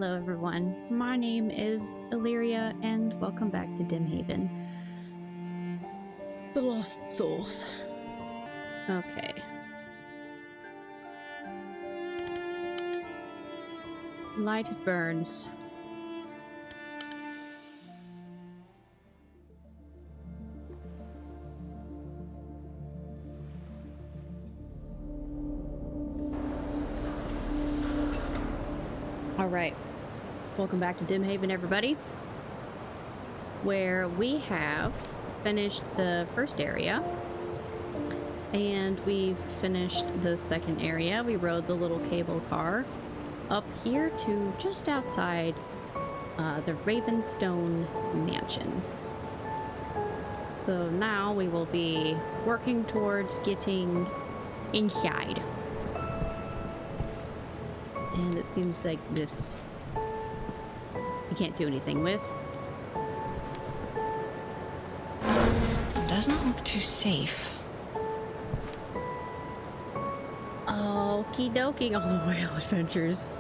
Hello everyone, my name is Illyria and welcome back to Dimhaven. The Lost Souls. Okay. Lighted burns. Alright. Welcome back to Dimhaven, everybody. Where we have finished the first area. And we've finished the second area. We rode the little cable car up here to just outside the Ravenstone Mansion. So now we will be working towards getting inside. And it seems like this you can't do anything with. It doesn't look too safe. Okie dokie, all the whale adventures.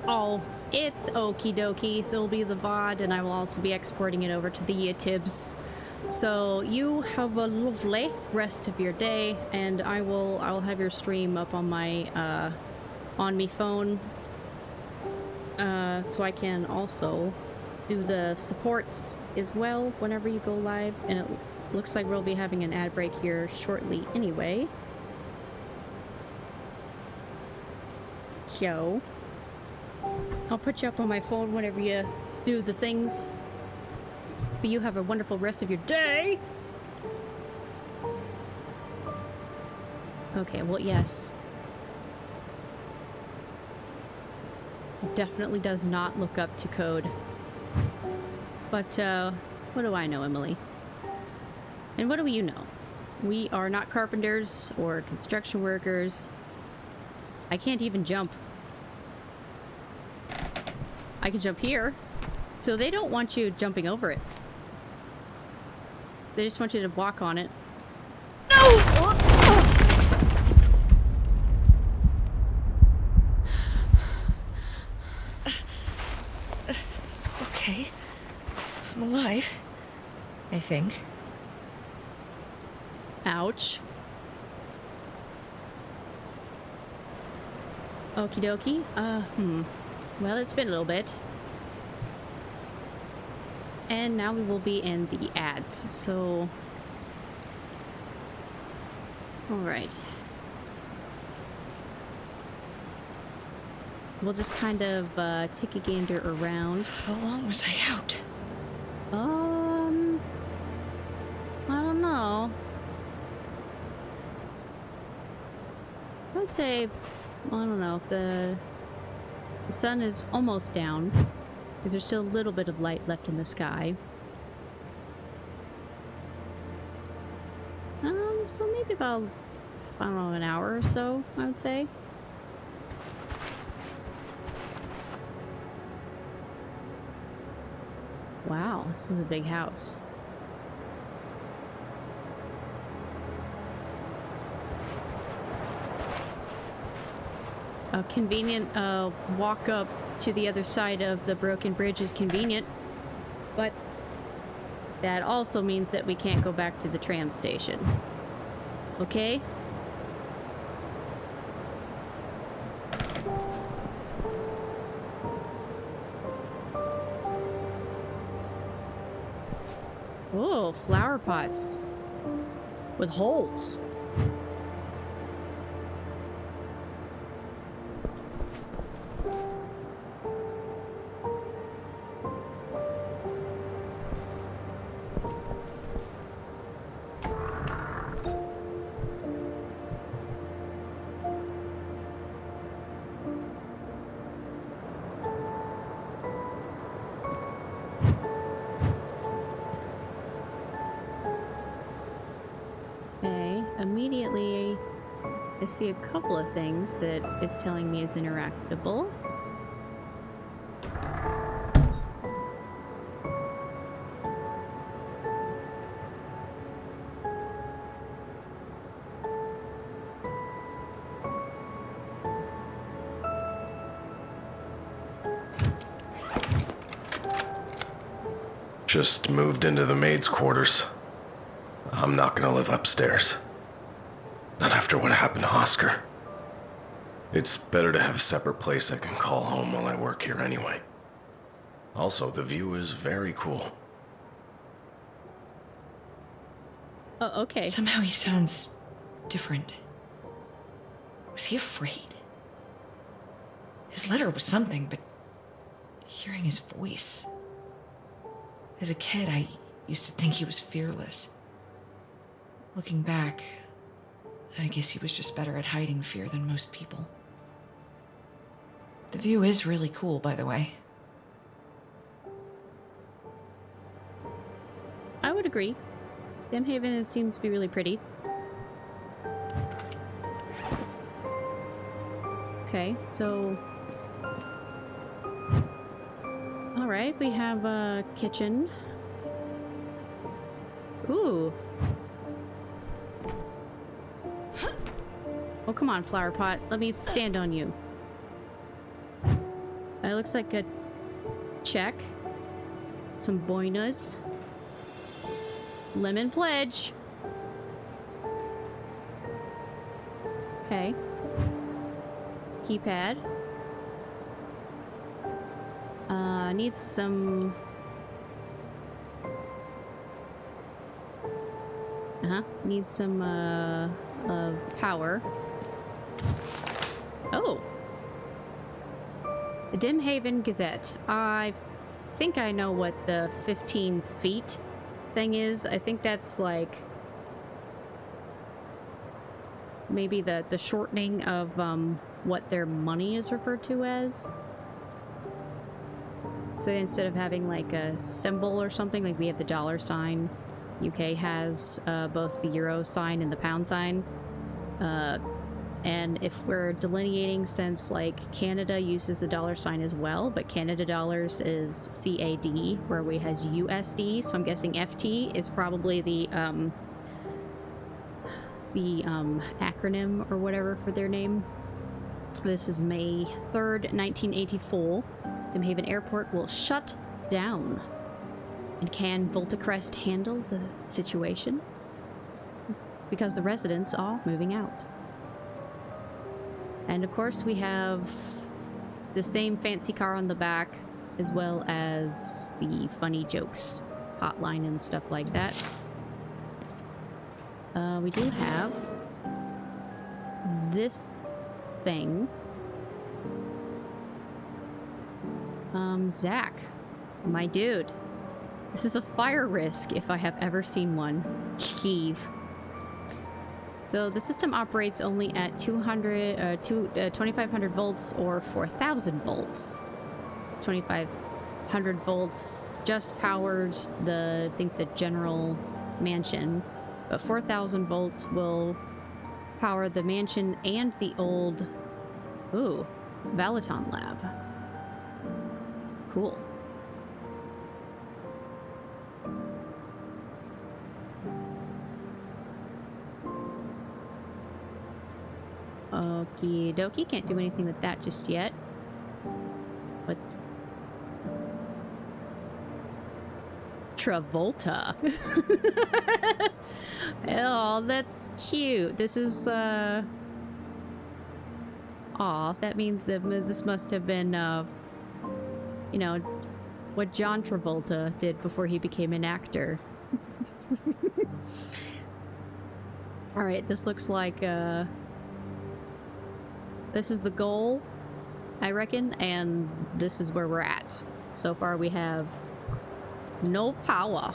Oh, it's okie dokie. There'll be the VOD, and I will also be exporting it over to the YouTubes. So you have a lovely rest of your day, and I'll have your stream up on my on me phone, so I can also do the supports as well whenever you go live. And it looks like we'll be having an ad break here shortly anyway. So I'll put you up on my phone whenever you do the things. But you have a wonderful rest of your day. Okay, well, yes. It definitely does not look up to code. But, what do I know, Emily? And what do you know? We are not carpenters or construction workers. I can't even jump. I can jump here. So they don't want you jumping over it. They just want you to walk on it. No! Okay. I'm alive. I think. Ouch. Okie dokie. Well, it's been a little bit. And now we will be in the ads, so... Alright. We'll just kind of take a gander around. How long was I out? I don't know. I would say, I don't know, the sun is almost down. Because there's still a little bit of light left in the sky. So maybe about, I don't know, an hour or so, I would say. Wow, this is a big house. A convenient walk up to the other side of the broken bridge is convenient, but that also means that we can't go back to the tram station. Okay? Oh, flower pots with holes. Immediately, I see a couple of things that it's telling me is interactable. Just moved into the maid's quarters. I'm not gonna live upstairs. Not after what happened to Oscar. It's better to have a separate place I can call home while I work here anyway. Also, the view is very cool. Oh, okay. Somehow he sounds different. Was he afraid? His letter was something, but hearing his voice... As a kid, I used to think he was fearless. Looking back, I guess he was just better at hiding fear than most people. The view is really cool, by the way. I would agree. Dimhaven seems to be really pretty. Okay, so... Alright, we have a kitchen. Ooh. Oh, come on, flower pot. Let me stand on you. It looks like a check. Some boinas. Lemon pledge. Okay. Keypad. Needs some... Needs some, power. Oh! The Dimhaven Gazette. I think I know what the 15 feet thing is. I think that's like... maybe the shortening of, what their money is referred to as. So instead of having like a symbol or something, like we have the dollar sign, UK has both the euro sign and the pound sign. And if we're delineating, since like Canada uses the dollar sign as well, but Canada dollars is CAD, where we has USD, so I'm guessing FT is probably the acronym or whatever for their name. This is May 3rd, 1984. Dimhaven Airport will shut down. And can Voltacrest handle the situation? Because the residents are moving out. And of course we have the same fancy car on the back, as well as the funny jokes hotline and stuff like that. We do have this thing. Zack, my dude. This is a fire risk if I have ever seen one. Heave. So the system operates only at 2500 volts or 4000 volts. 2500 volts just powers the, I think, the general mansion, but 4000 volts will power the mansion and the old, Valaton lab. Cool. Okie dokie, can't do anything with that just yet. But Travolta. Oh, that's cute. This is aw, that means that this must have been you know, what John Travolta did before he became an actor. Alright, this looks like this is the goal, I reckon, and this is where we're at. So far we have no power.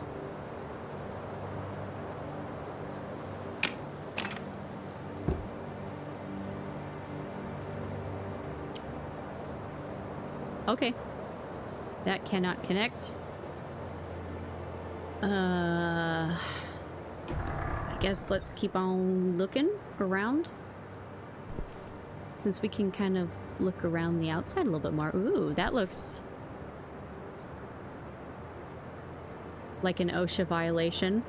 Okay. That cannot connect. I guess let's keep on looking around. Since we can kind of look around the outside a little bit more. Ooh, that looks like an OSHA violation.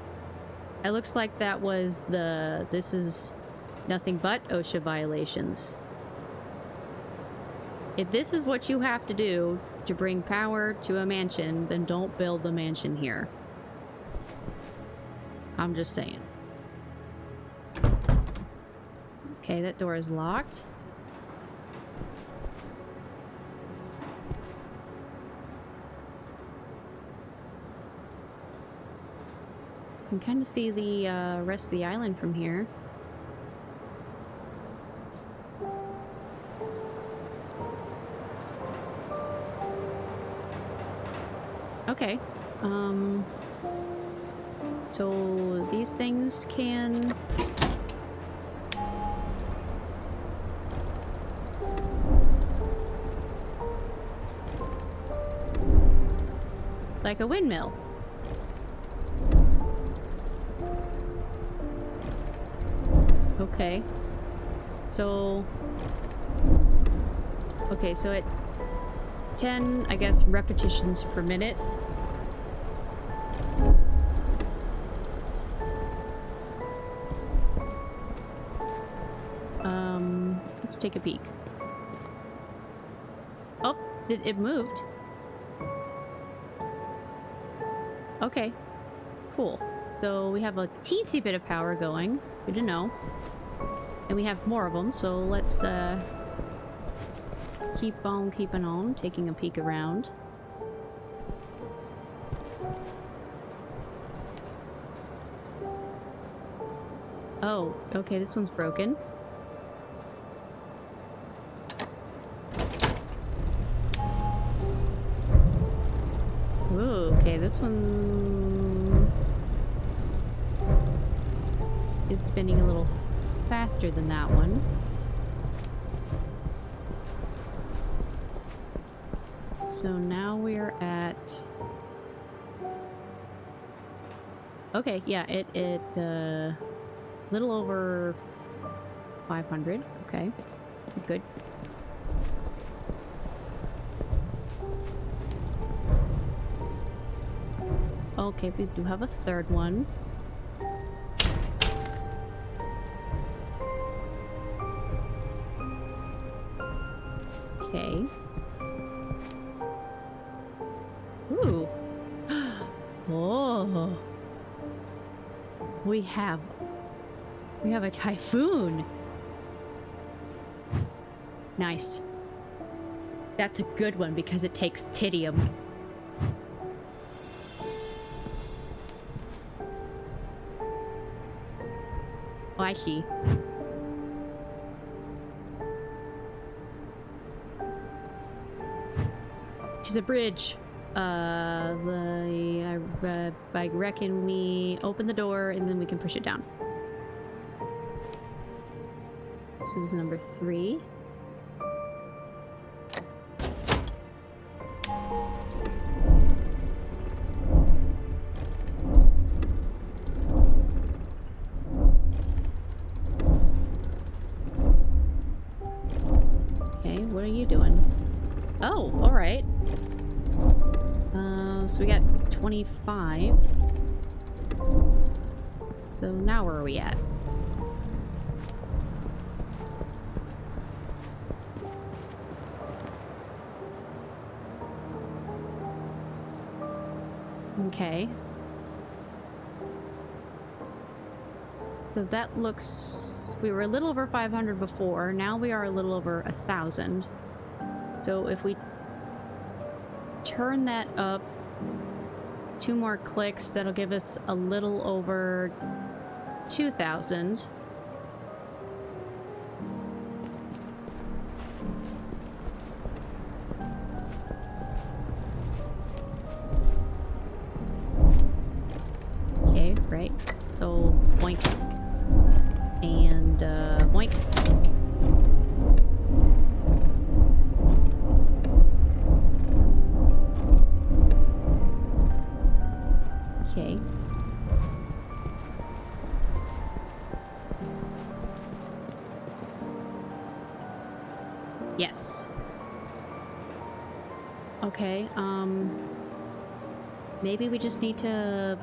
It looks like that was the... This is nothing but OSHA violations. If this is what you have to do to bring power to a mansion, then don't build the mansion here. I'm just saying. Okay, that door is locked. You can kind of see the rest of the island from here. Okay. So these things can... like a windmill. Okay. So... okay, so at 10, I guess, repetitions per minute. Let's take a peek. Oh, it moved. Okay, cool. So we have a teensy bit of power going. Good to know. And we have more of them, so let's keep on keeping on, taking a peek around. Oh, okay, this one's broken. Ooh, okay, this one is spinning a little faster than that one. So now we're at... okay, yeah, it little over 500. Okay, good. Okay, we do have a third one. Okay. Ooh. Oh. We have a typhoon. Nice. That's a good one because it takes titium. Oh, I see. She's a bridge. I reckon we open the door and then we can push it down. This is number 3. Okay, what are you doing? Oh, all right. So we got 25. So now where are we at? Okay. So that looks... we were a little over 500 before. Now we are a little over 1,000. So if we turn that up 2 more clicks, that'll give us a little over 2,000. Okay, right. So, boink. And, boink. Okay. Yes. Okay, maybe we just need to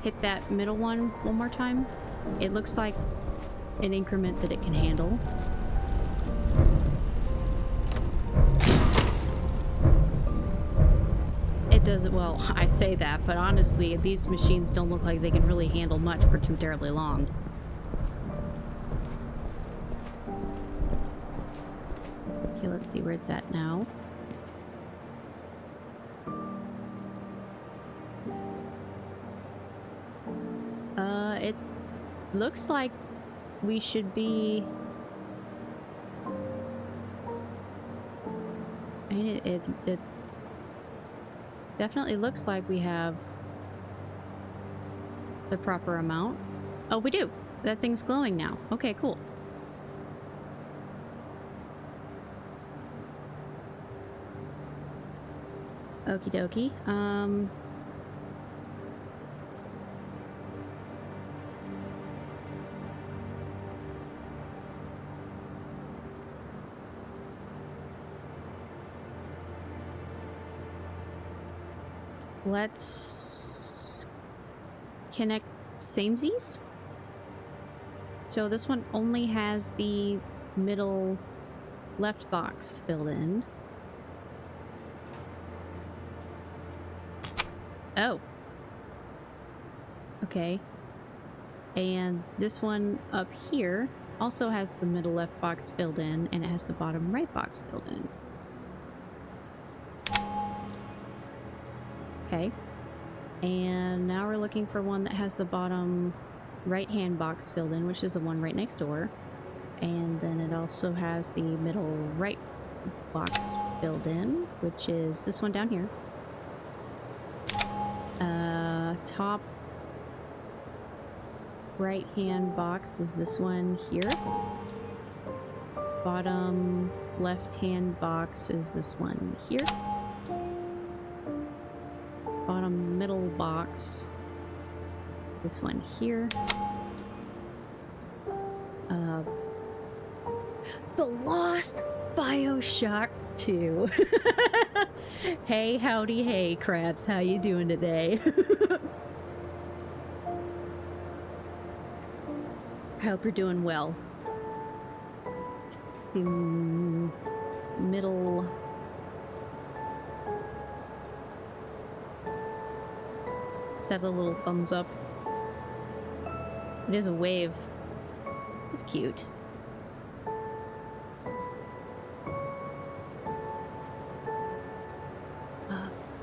hit that middle one more time. It looks like an increment that it can handle. It does, well, I say that, but honestly, these machines don't look like they can really handle much for too terribly long. Okay, let's see where it's at now. It looks like we should be... I mean, it definitely looks like we have the proper amount. Oh, we do. That thing's glowing now. Okay, cool. Okie dokie. Let's connect samesies. So this one only has the middle left box filled in. Oh. Okay. And this one up here also has the middle left box filled in, and it has the bottom right box filled in. Okay. And now we're looking for one that has the bottom right-hand box filled in, which is the one right next door. And then it also has the middle right box filled in, which is this one down here. Top right-hand box is this one here. Bottom left-hand box is this one here. Bottom middle box is this one here. The Lost BioShock 2. Hey, howdy, hey, crabs. How you doing today? I hope you're doing well. See, middle... Let's have a little thumbs up. It is a wave. It's cute.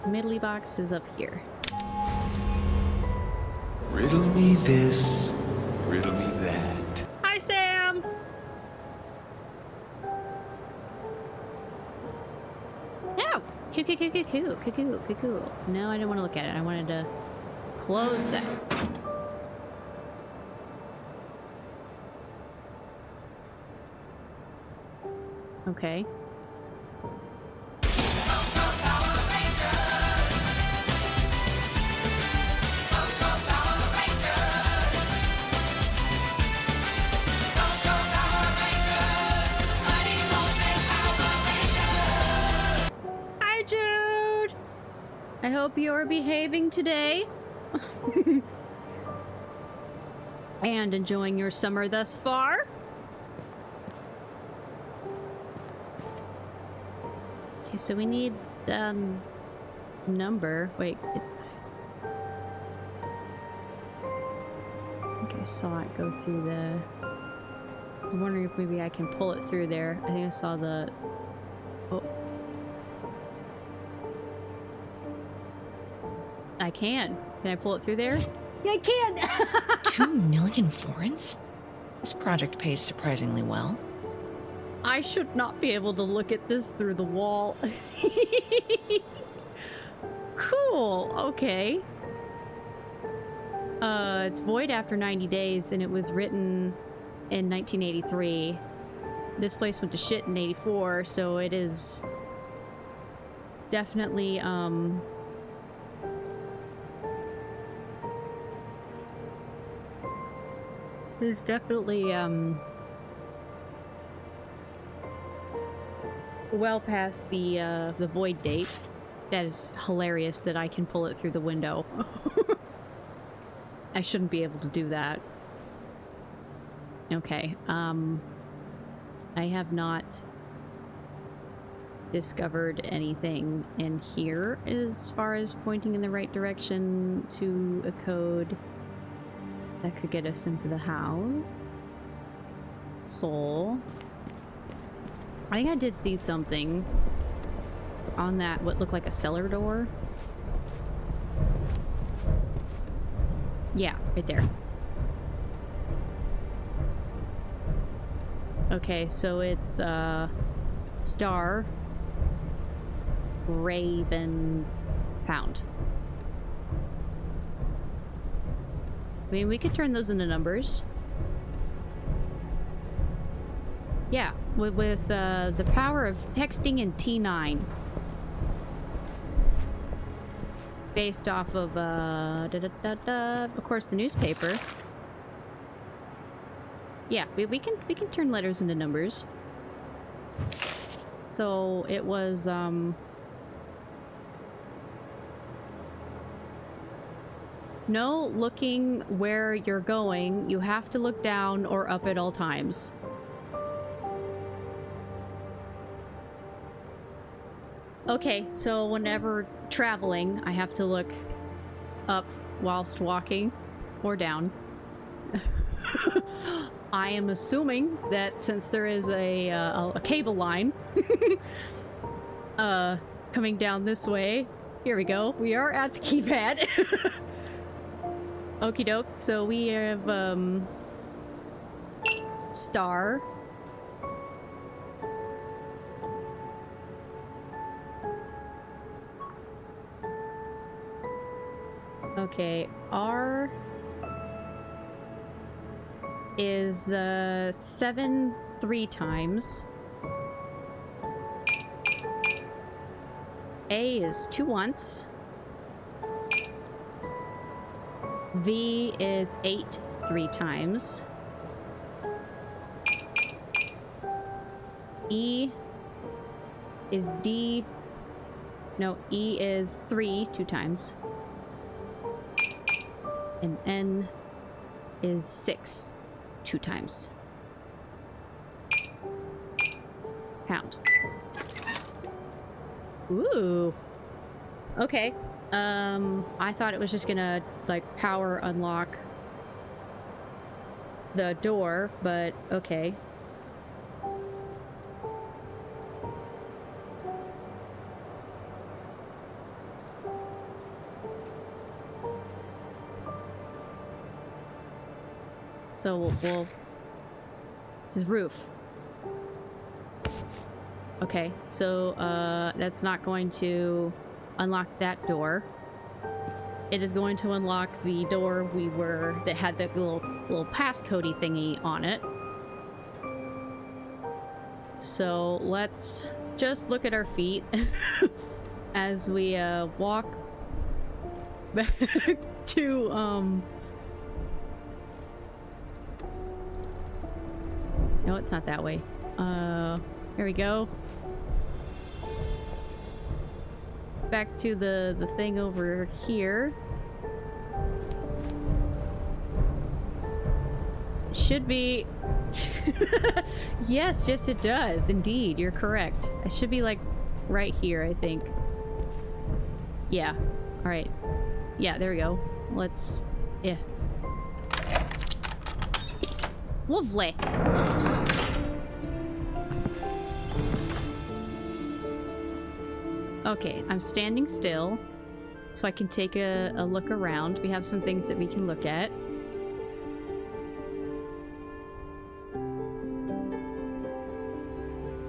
Middly box is up here. Riddle me this, riddle me that. Hi, Sam! No! Cuckoo. No, I didn't want to look at it. I wanted to close that. Okay. Hi, Jude! I hope you're behaving today. And enjoying your summer thus far. Okay, so we need number. Wait. I think I saw it go through the... I was wondering if maybe I can pull it through there. I think I saw the... Oh. I can. Can I pull it through there? Yeah, I can! 2 million florins? This project pays surprisingly well. I should not be able to look at this through the wall. Cool. Okay. It's void after 90 days, and it was written in 1983. This place went to shit in 84, so it is definitely, It's definitely, well past the void date. That is hilarious that I can pull it through the window. I shouldn't be able to do that. Okay, I have not discovered anything in here as far as pointing in the right direction to a code that could get us into the house. Soul. I think I did see something on that, what looked like a cellar door. Yeah, right there. Okay, so it's Star Raven Pound. I mean, we could turn those into numbers. Yeah, with the power of texting in T9. Based off of, of course, the newspaper. Yeah, we can turn letters into numbers. So it was, no looking where you're going. You have to look down or up at all times. Okay, so whenever traveling, I have to look up whilst walking or down. I am assuming that since there is a cable line coming down this way, here we go. We are at the keypad. Okie doke. So we have Star. Okay, R is 7 3 times. A is 2 once. V is 8 3 times. E is D. No, E is 3 2 times. And N is 6 2 times. Pound. Ooh. Okay. I thought it was just gonna, like, power unlock the door, but okay. So we'll this is roof. Okay, so that's not going to unlock that door. It is going to unlock the door that had the little passcode thingy on it. So let's just look at our feet as we walk back to no, it's not that way. Here we go. Back to the thing over here. Should be... yes, it does. Indeed, you're correct. It should be, like, right here, I think. Yeah. Alright. Yeah, there we go. Let's... yeah. Lovely. Okay, I'm standing still so I can take a look around. We have some things that we can look at.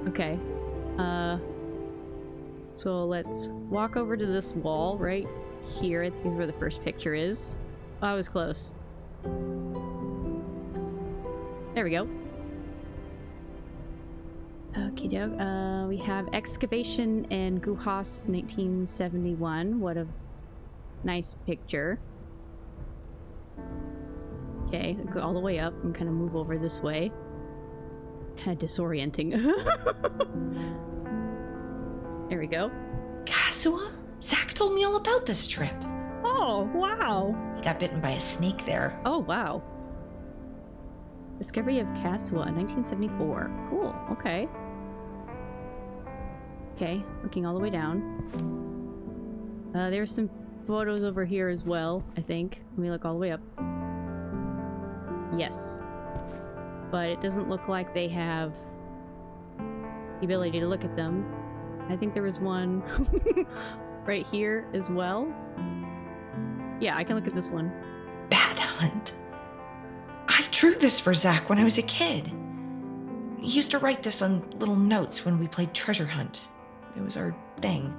Okay. So let's walk over to this wall right here. I think is where the first picture is. Oh, I was close. There we go. Okie doke. We have excavation in Gujas 1971. What a nice picture. Okay, go all the way up and kind of move over this way. Kind of disorienting. There we go. Kasua? Zack told me all about this trip. Oh, wow. He got bitten by a snake there. Oh, wow. Discovery of Kasua, 1974. Cool, okay. Okay, looking all the way down. There's some photos over here as well, I think. Let me look all the way up. Yes. But it doesn't look like they have the ability to look at them. I think there was one right here as well. Yeah, I can look at this one. Bat hunt. I drew this for Zack when I was a kid. He used to write this on little notes when we played treasure hunt. It was our thing.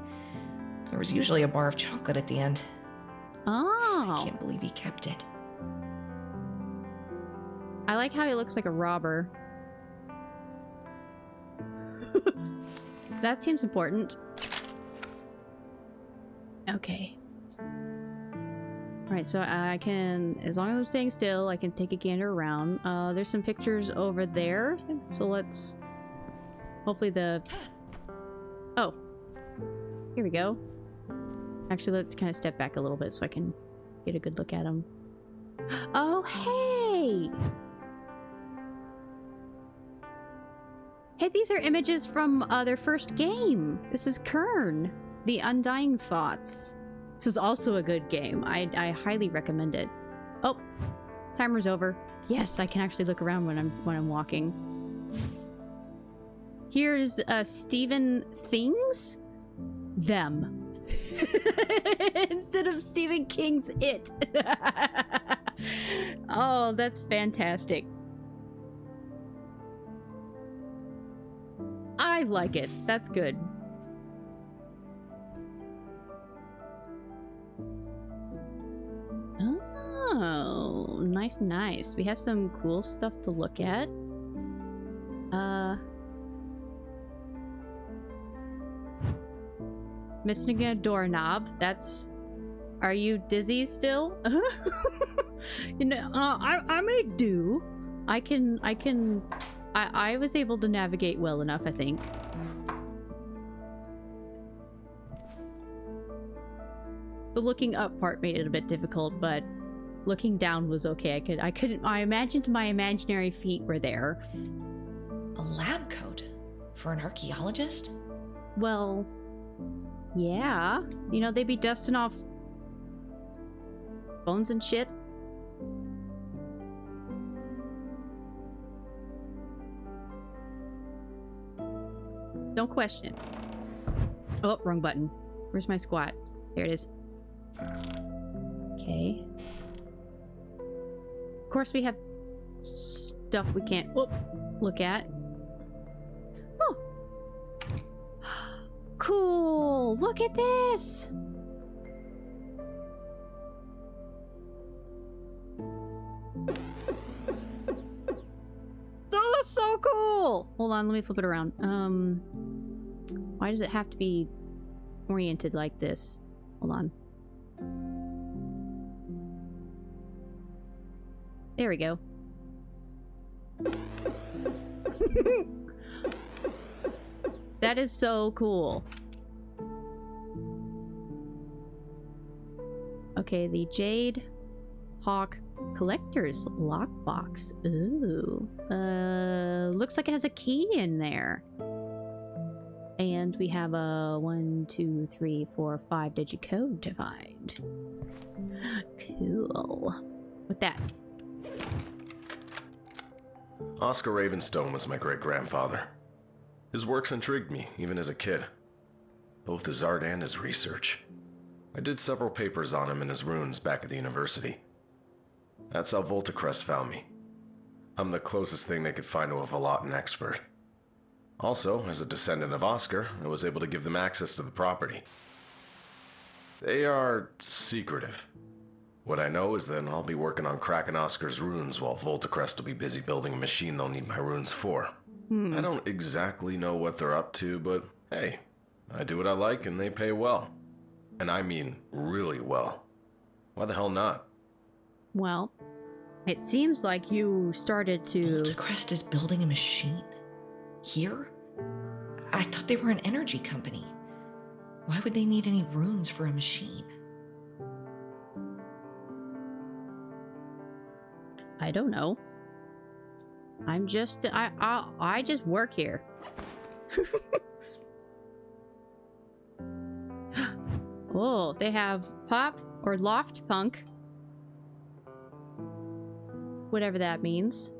There was usually a bar of chocolate at the end. Oh. I can't believe he kept it. I like how he looks like a robber. That seems important. Okay. Alright, so I can, as long as I'm staying still, I can take a gander around. There's some pictures over there, so let's... Hopefully the... Oh. Here we go. Actually, let's kind of step back a little bit so I can get a good look at them. Oh, hey! Hey, these are images from their first game. This is Quern, The Undying Thoughts. This was also a good game. I highly recommend it. Oh, timer's over. Yes, I can actually look around when I'm walking. Here's Stephen Things, Them. Instead of Stephen King's It. Oh, that's fantastic. I like it. That's good. Oh, nice, nice. We have some cool stuff to look at. Missing a doorknob. That's... Are you dizzy still? You know, I may do. I was able to navigate well enough, I think. The looking up part made it a bit difficult, but looking down was okay. I imagined my imaginary feet were there. A lab coat? For an archaeologist? Well, yeah. You know, they'd be dusting off bones and shit. Don't question it. Oh, wrong button. Where's my squat? There it is. Okay. Of course we have stuff we can't look at. Oh! Cool! Look at this! Oh, that's so cool! Hold on, let me flip it around. Why does it have to be oriented like this? Hold on. There we go. That is so cool. Okay, the Jade Hawk Collector's Lockbox. Ooh. Looks like it has a key in there. And we have a 1, 2, 3, 4, 5 digit code to find. Cool. With that. Oscar Ravenstone was my great-grandfather. His works intrigued me, even as a kid. Both his art and his research. I did several papers on him and his runes back at the university. That's how Voltacrest found me. I'm the closest thing they could find to a Velatin expert. Also, as a descendant of Oscar, I was able to give them access to the property. They are secretive. What I know is that I'll be working on cracking Oscar's runes while Voltacrest will be busy building a machine they'll need my runes for. I don't exactly know what they're up to, but hey, I do what I like and they pay well. And I mean really well. Why the hell not? Well, it seems like you started to... Voltacrest is building a machine? Here? I thought they were an energy company. Why would they need any runes for a machine? I don't know. I'm just... I just work here. Oh, they have pop or loft punk. Whatever that means.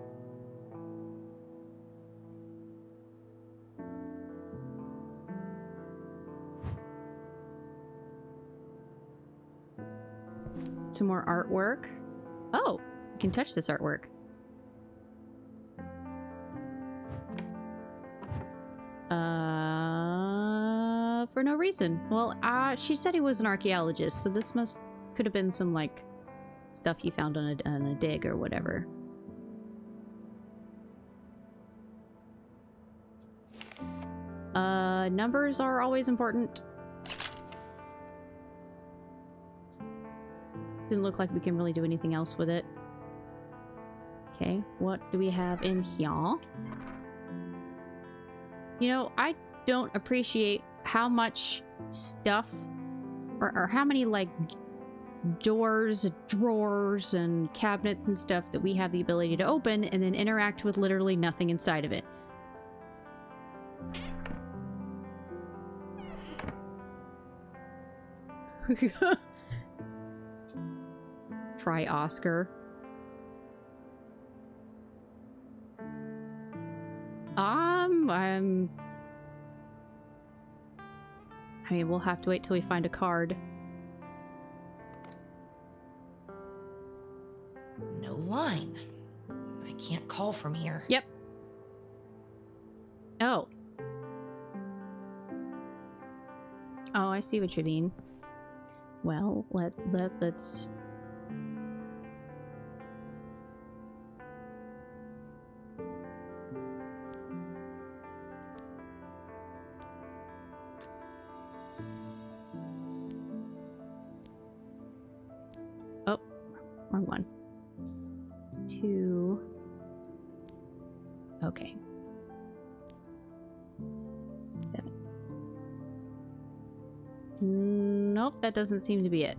Some more artwork. Oh, you can touch this artwork. For no reason. Well, she said he was an archaeologist, so this could have been some, like, stuff he found on a dig or whatever. Numbers are always important. Didn't look like we can really do anything else with it. Okay, what do we have in here? You know, I don't appreciate how much stuff or how many, like, doors, drawers, and cabinets and stuff that we have the ability to open and then interact with literally nothing inside of it. Try Oscar. I mean, we'll have to wait till we find a card. No line. I can't call from here. Yep. Oh. Oh, I see what you mean. Well, let's... Oh, wrong one. 2. Okay. 7. Nope, that doesn't seem to be it.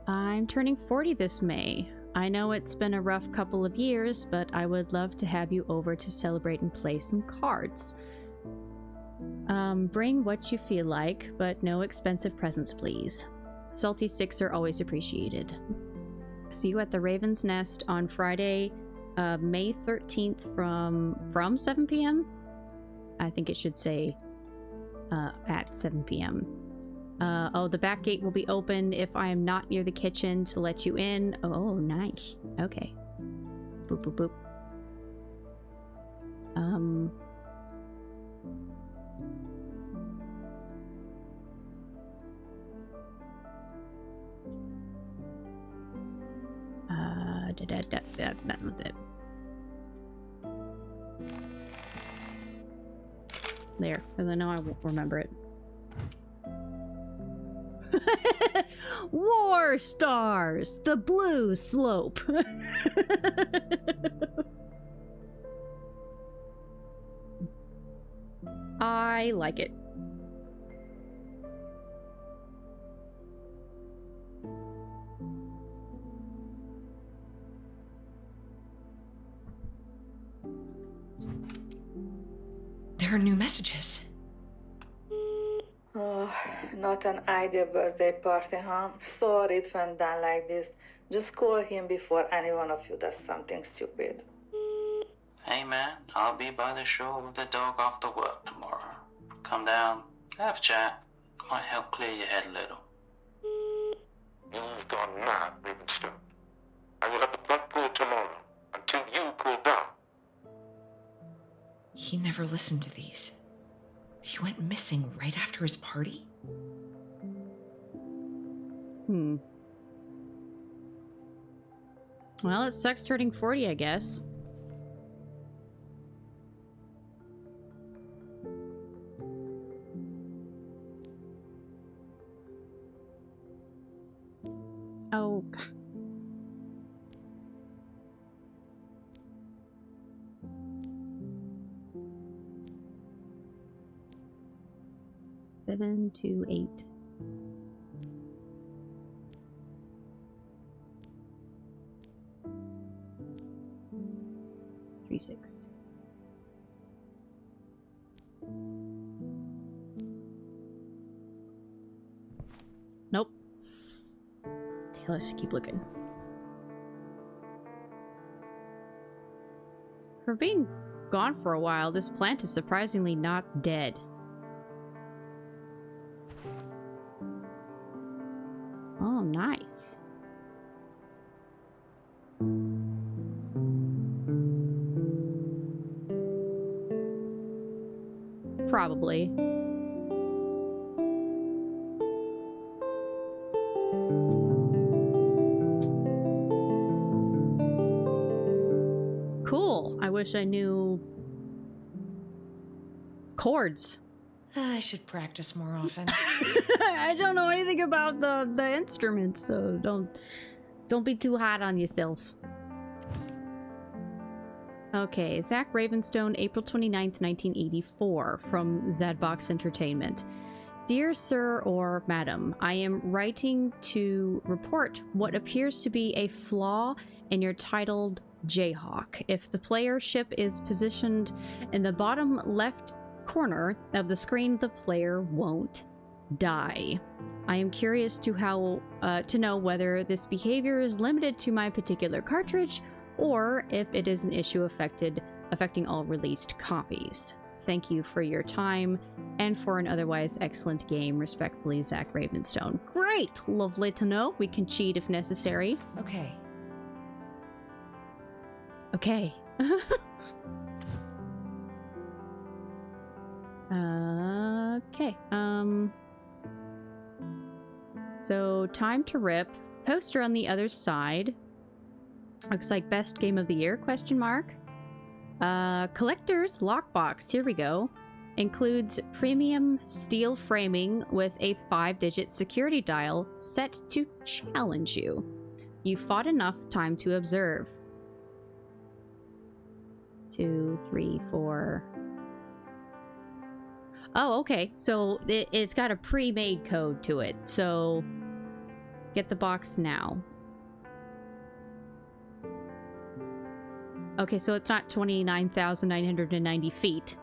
I'm turning 40 this May. I know it's been a rough couple of years, but I would love to have you over to celebrate and play some cards. Bring what you feel like, but no expensive presents, please. Salty sticks are always appreciated. See you at the Raven's Nest on Friday, May 13th from 7 p.m. I think it should say at 7 p.m. Oh, the back gate will be open if I am not near the kitchen to let you in. Oh, nice. Okay. Boop, boop, boop. That was it. There, because I know I won't remember it. War Stars! The Blue Slope! I like it. There are new messages. Oh, not an ideal birthday party, huh? Sorry it went down like this. Just call him before any one of you does something stupid. Hey man, I'll be by the shore with the dog after work tomorrow. Come down, have a chat. Might help clear your head a little. You've gone mad, Ravenstone. I will have the front pull tomorrow, until you pull down. He never listened to these. He went missing right after his party? Well, it sucks turning 40, I guess. Oh, God. Seven, 2, 8. 36. Nope. Okay, let's keep looking. For being gone for a while, this plant is surprisingly not dead. Oh, nice. Probably. Cool. I wish I knew chords. I should practice more often. I don't know anything about the instruments, so don't be too hard on yourself. Okay, Zack Ravenstone, April 29th, 1984, from Zadbox Entertainment. Dear Sir or Madam, I am writing to report what appears to be a flaw in your titled Jayhawk. If the player ship is positioned in the bottom left corner of the screen, the player won't die. I am curious to know whether this behavior is limited to my particular cartridge or if it is an issue affecting all released copies. Thank you for your time and for an otherwise excellent game. Respectfully, Zack Ravenstone. Great! Lovely to know. We can cheat if necessary. Okay. Okay. Okay. So, time to rip. Poster on the other side. Looks like best game of the year, question mark. Collector's Lockbox, here we go. Includes premium steel framing with a 5-digit security dial set to challenge you. You fought enough, time to observe. 2, 3, 4. Oh, okay. So it's got a pre-made code to it. So get the box now. Okay, so it's not 29,990 feet.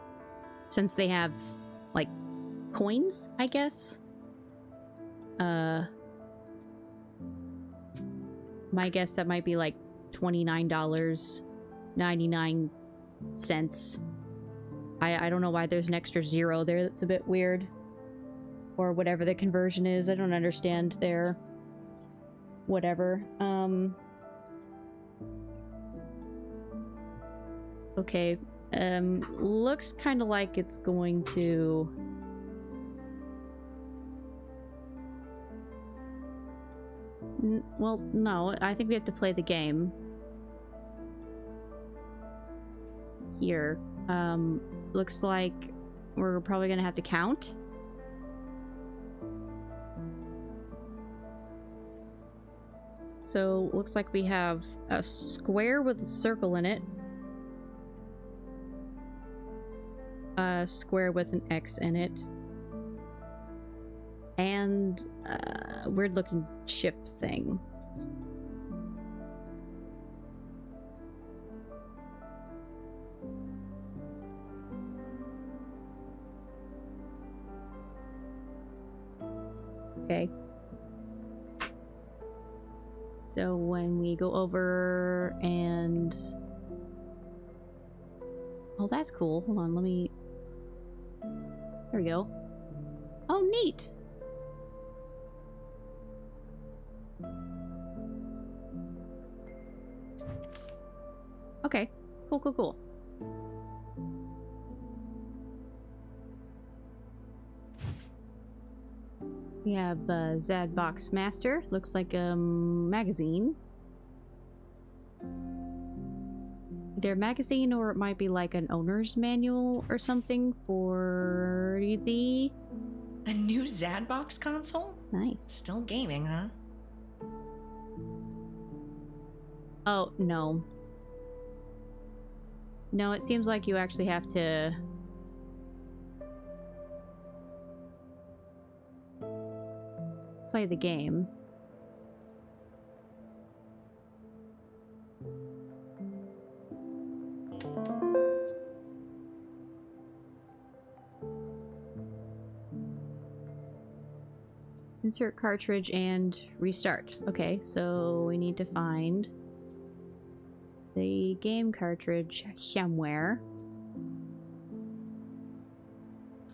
Since they have, like, coins, I guess? My guess that might be like $29.99. I don't know why there's an extra 0 there. That's a bit weird. Or whatever the conversion is. I don't understand their whatever. Okay. Looks kind of like it's going to... well, no. I think we have to play the game. Here. Looks like we're probably gonna have to count. So, looks like we have a square with a circle in it. A square with an X in it. And a weird looking chip thing. Okay. So when we go over and... oh, that's cool. Hold on, let me... there we go. Oh, neat! Okay. Cool, cool, cool. We have Zadbox Master. Looks like a magazine. Either a magazine or it might be like an owner's manual or something for the... A new Zadbox console? Nice. Still gaming, huh? Oh, no. No, it seems like you actually have to... play the game. Insert cartridge and restart. Okay, so we need to find the game cartridge somewhere.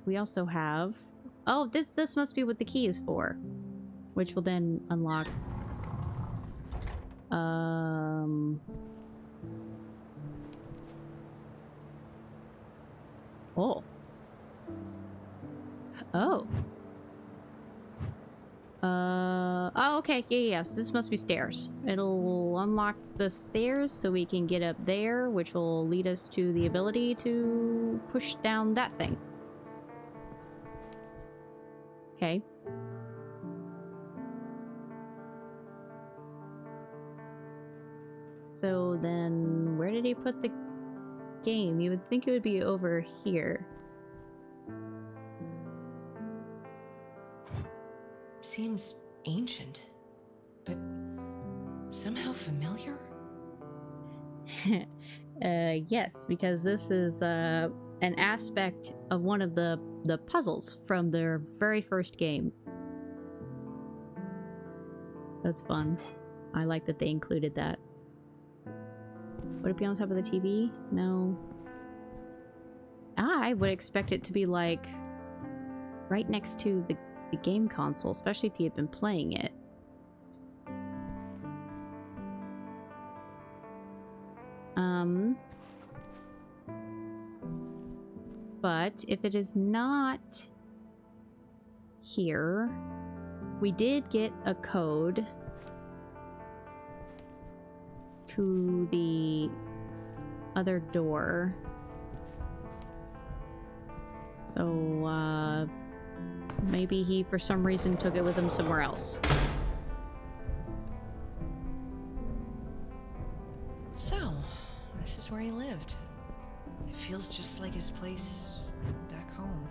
We also have... Oh, this must be what the key is for. Which will then unlock... Oh. Oh. Oh, okay. Yeah. So this must be stairs. It'll unlock the stairs so we can get up there, which will lead us to the ability to push down that thing. Okay. So then, where did he put the game? You would think it would be over here. Seems ancient, but somehow familiar? Yes, because this is an aspect of one of the puzzles from their very first game. That's fun. I like that they included that. Would it be on top of the TV? No. I would expect it to be like right next to the game console, especially if you had been playing it. But if it is not here, we did get a code to the other door. So, maybe he, for some reason, took it with him somewhere else. So, this is where he lived. It feels just like his place back home.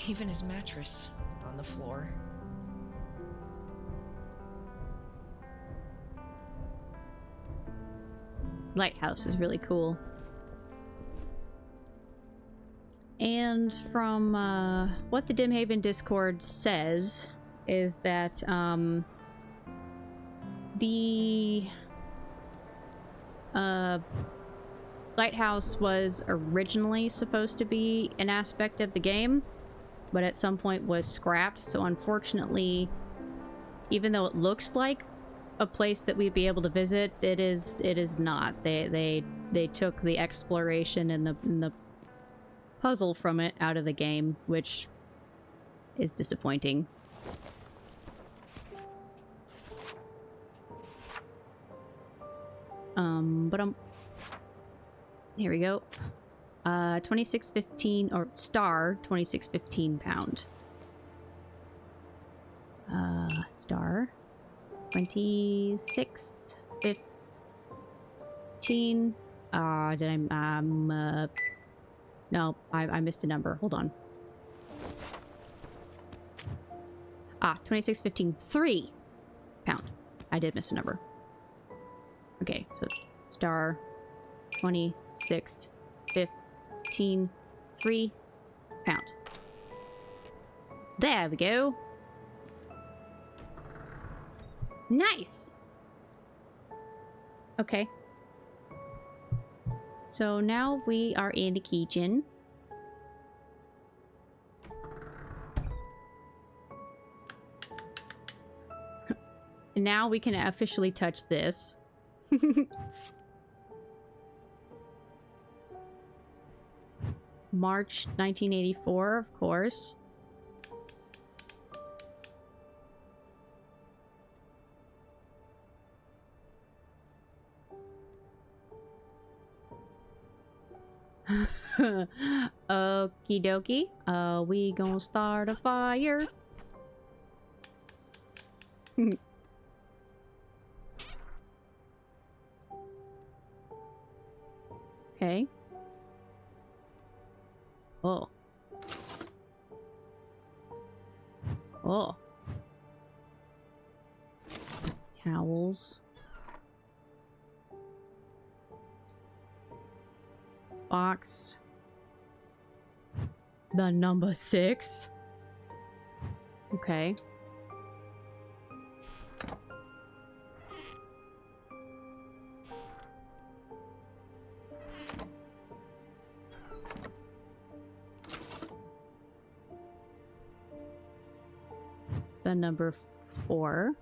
Even his mattress on the floor. Lighthouse is really cool. And from what the Dimhaven Discord says is that the lighthouse was originally supposed to be an aspect of the game, but at some point was scrapped. So unfortunately, even though it looks like a place that we'd be able to visit, it is not. They took the exploration and the puzzle from it out of the game, which is disappointing. Here we go. 2615 or star 2615 pound. Star 2615. Did I no, I missed a number. Hold on. 2615 3 pound. I did miss a number. Okay, so star 2615 3 pound. There we go. Nice. Okay. So now we are in the kitchen. Now we can officially touch this. March 1984, of course. Okie dokie. We gonna start a fire. Okay. Oh. Oh. Towels. Box. The number 6. Okay. the number 4.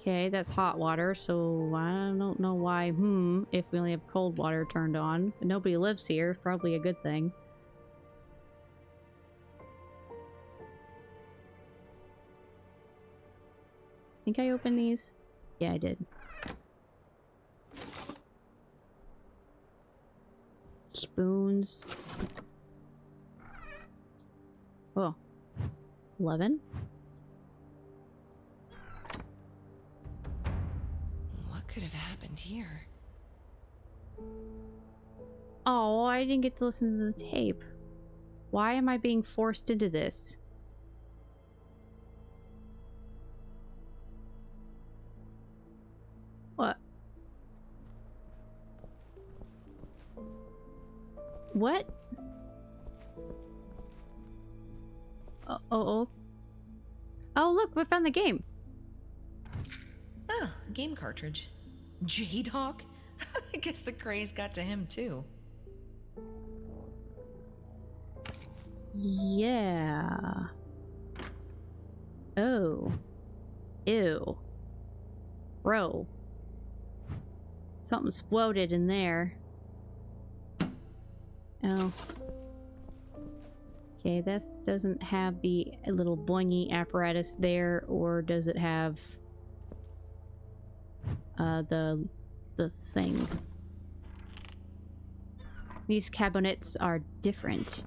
Okay, that's hot water, so I don't know why, if we only have cold water turned on. But nobody lives here, probably a good thing. Think I opened these? Yeah, I did. Spoons. Oh. 11? What could have happened here? Oh, I didn't get to listen to the tape. Why am I being forced into this? What? What? Oh. Oh, look, we found the game. Ah, a game cartridge. Jade Hawk? I guess the craze got to him too. Yeah. Oh. Ew. Bro. Something exploded in there. Oh. Okay, this doesn't have the little boingy apparatus there, or does it have the thing? These cabinets are different.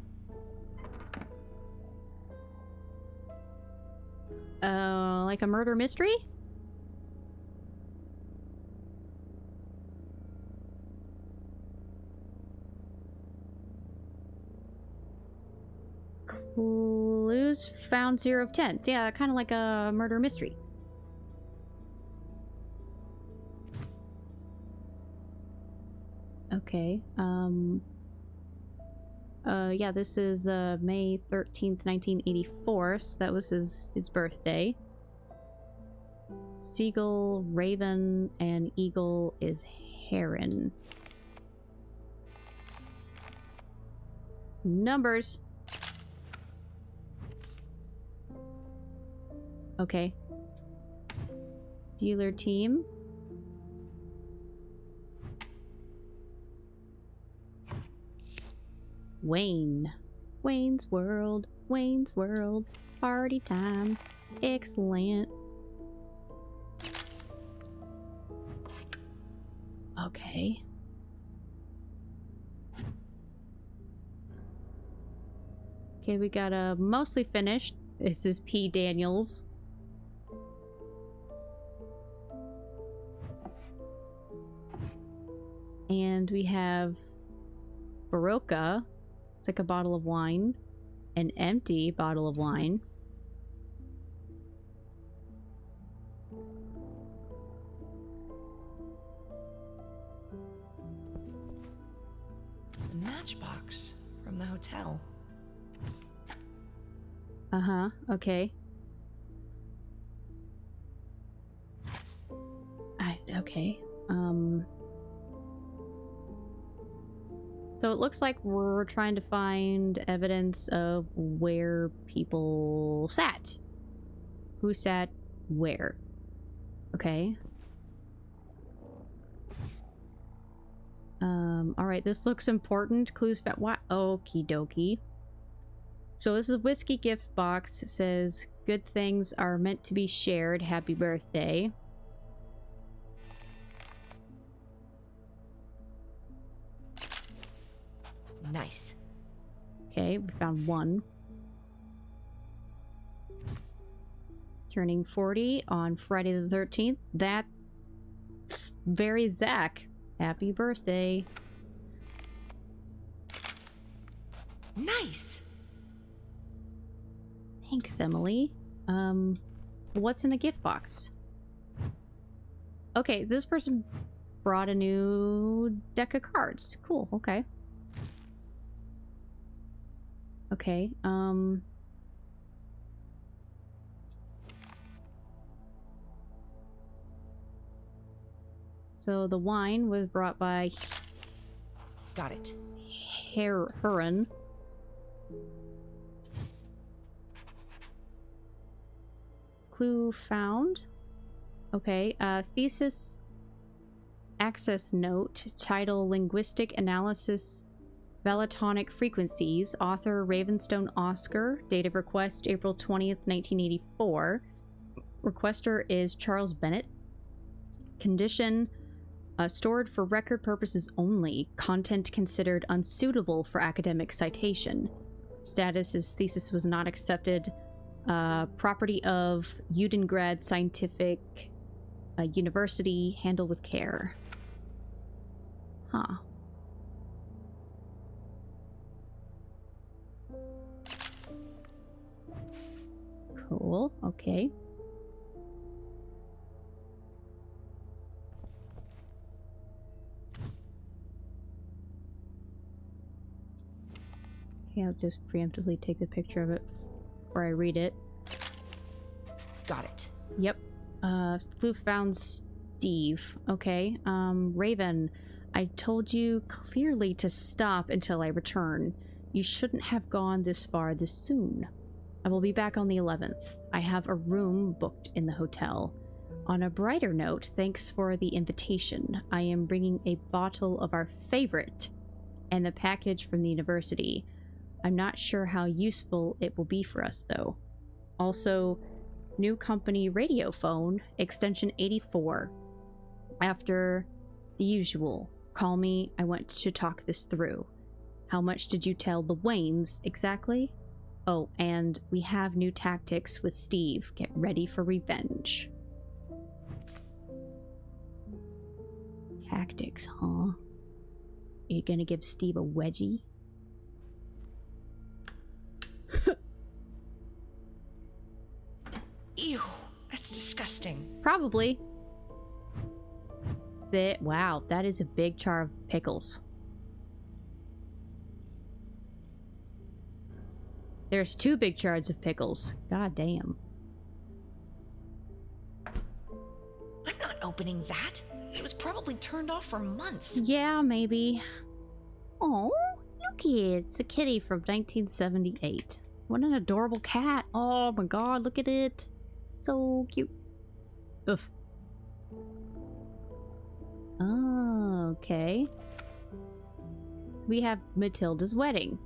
Like a murder mystery? Clues found 0 of 10. Yeah, kind of like a murder mystery. Okay. Yeah, this is May 13th, 1984. So that was his birthday. Seagull, raven, and eagle is heron. Numbers. Okay. Dealer team. Wayne. Wayne's World. Wayne's World. Party time. Excellent. Okay. Okay, we got a mostly finished. This is P. Daniels. And we have Barocca. It's like a bottle of wine. An empty bottle of wine. A matchbox from the hotel. Uh-huh, okay. Okay. So it looks like we're trying to find evidence of where people sat. Who sat where? Okay. Alright, this looks important. Clues found. What? Okie dokie. So this is a whiskey gift box. It says, good things are meant to be shared. Happy birthday. Nice. Okay, we found one. Turning 40 on Friday the 13th. That's very Zack. Happy birthday. Nice. Thanks, Emily. What's in the gift box? Okay, this person brought a new deck of cards. Cool, okay. Okay, so the wine was brought by Got it. Quern. Clue found. Okay, thesis access note, title Linguistic Analysis Valotonic Frequencies, author Ravenstone Oscar, date of request April 20th, 1984. Requester is Charles Bennett. Condition, stored for record purposes only. Content considered unsuitable for academic citation. Status is thesis was not accepted. Property of Udengrad Scientific University. Handle with care. Huh. Cool. Okay. Okay, I'll just preemptively take a picture of it before I read it. Got it. Yep. Clue found Steve. Okay. Raven, I told you clearly to stop until I return. You shouldn't have gone this far this soon. I will be back on the 11th. I have a room booked in the hotel. On a brighter note, thanks for the invitation. I am bringing a bottle of our favorite and the package from the university. I'm not sure how useful it will be for us, though. Also, new company radio phone, extension 84. After the usual, call me. I want to talk this through. How much did you tell the Waynes exactly? Oh, and we have new tactics with Steve. Get ready for revenge. Tactics, huh? You gonna give Steve a wedgie? Ew, that's disgusting. Probably. Wow, that is a big jar of pickles. There's 2 big jars of pickles. God damn. I'm not opening that. It was probably turned off for months. Yeah, maybe. Oh, look it. It's a kitty from 1978. What an adorable cat. Oh my god, look at it. So cute. Oof. Oh, okay. So we have Matilda's wedding.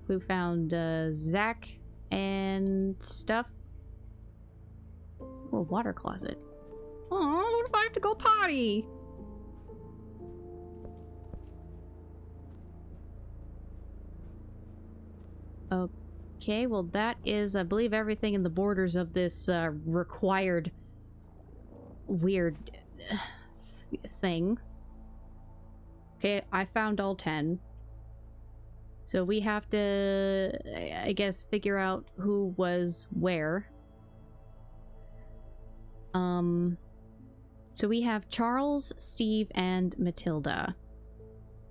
Who found Zack and stuff. Oh, water closet. Oh, what if I have to go potty? Okay, well that is, I believe, everything in the borders of this required weird thing. Okay, I found all 10. So we have to, I guess, figure out who was where. So we have Charles, Steve, and Matilda.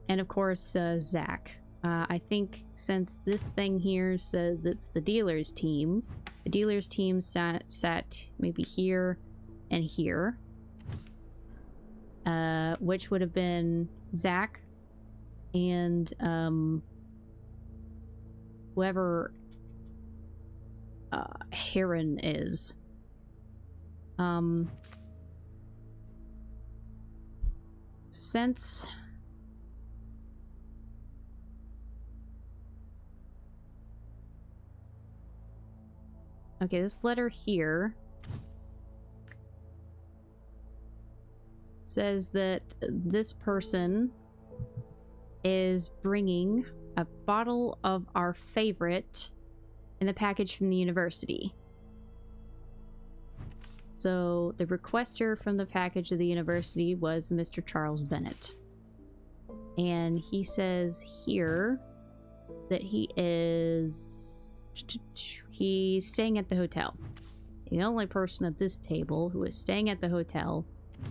And of course, Zack. I think since this thing here says it's the dealer's team, the dealer's team sat maybe here and here. Which would have been Zack and, whoever Heron is. Since okay, this letter here says that this person is bringing a bottle of our favorite in the package from the university. So the requester from the package of the university was Mr. Charles Bennett. And he says here that he's staying at the hotel. the only person at this table who is staying at the hotel,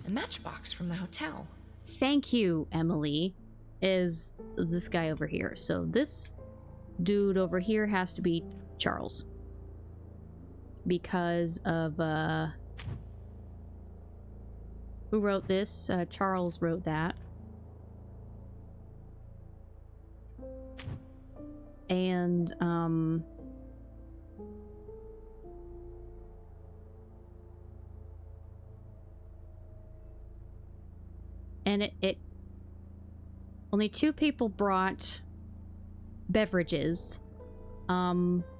A matchbox from the hotel. thank you, Emily, is this guy over here. So this dude over here has to be Charles. Because of, who wrote this? Charles wrote that. And, and it only 2 people brought beverages.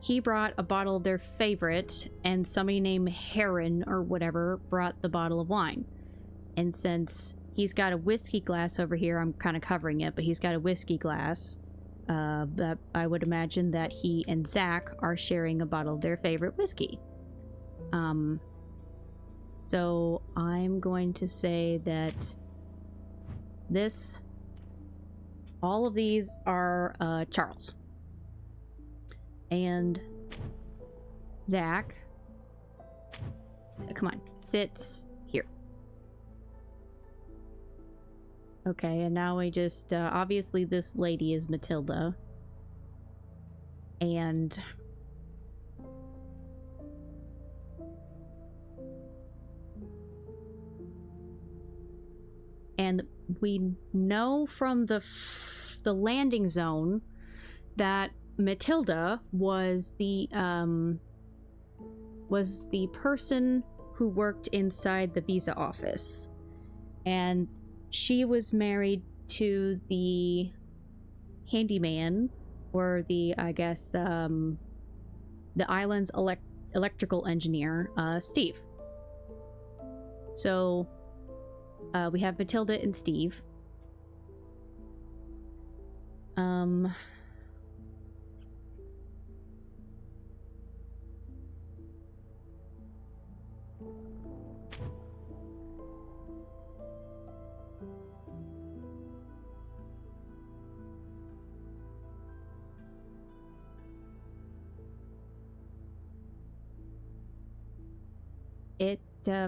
He brought a bottle of their favorite, and somebody named Heron or whatever brought the bottle of wine. And since he's got a whiskey glass over here, I'm kind of covering it, but he's got a whiskey glass. That I would imagine that he and Zack are sharing a bottle of their favorite whiskey. So I'm going to say that all of these are Charles. And Zack, come on, sits here. Okay, and now we just, obviously this lady is Matilda. And we know from the landing zone that Matilda was the person who worked inside the visa office, and she was married to the handyman, or the, I guess, the island's electrical engineer, Steve. So we have Matilda and Steve.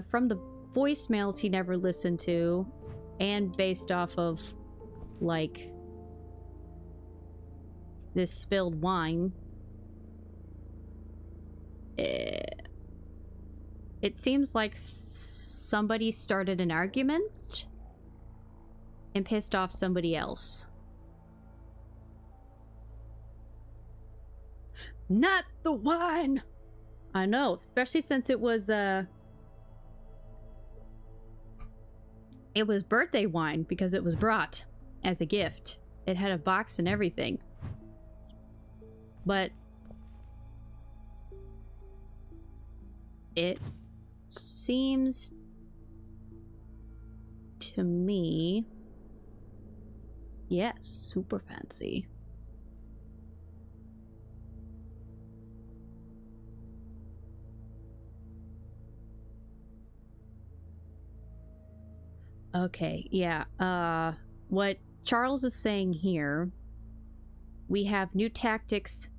From the voicemails he never listened to, and based off of, like, this spilled wine, it seems like somebody started an argument and pissed off somebody else. Not the wine! I know, especially since it was birthday wine, because it was brought as a gift. It had a box and everything. But it seems to me, yes, super fancy. Okay, yeah, what Charles is saying here, we have new tactics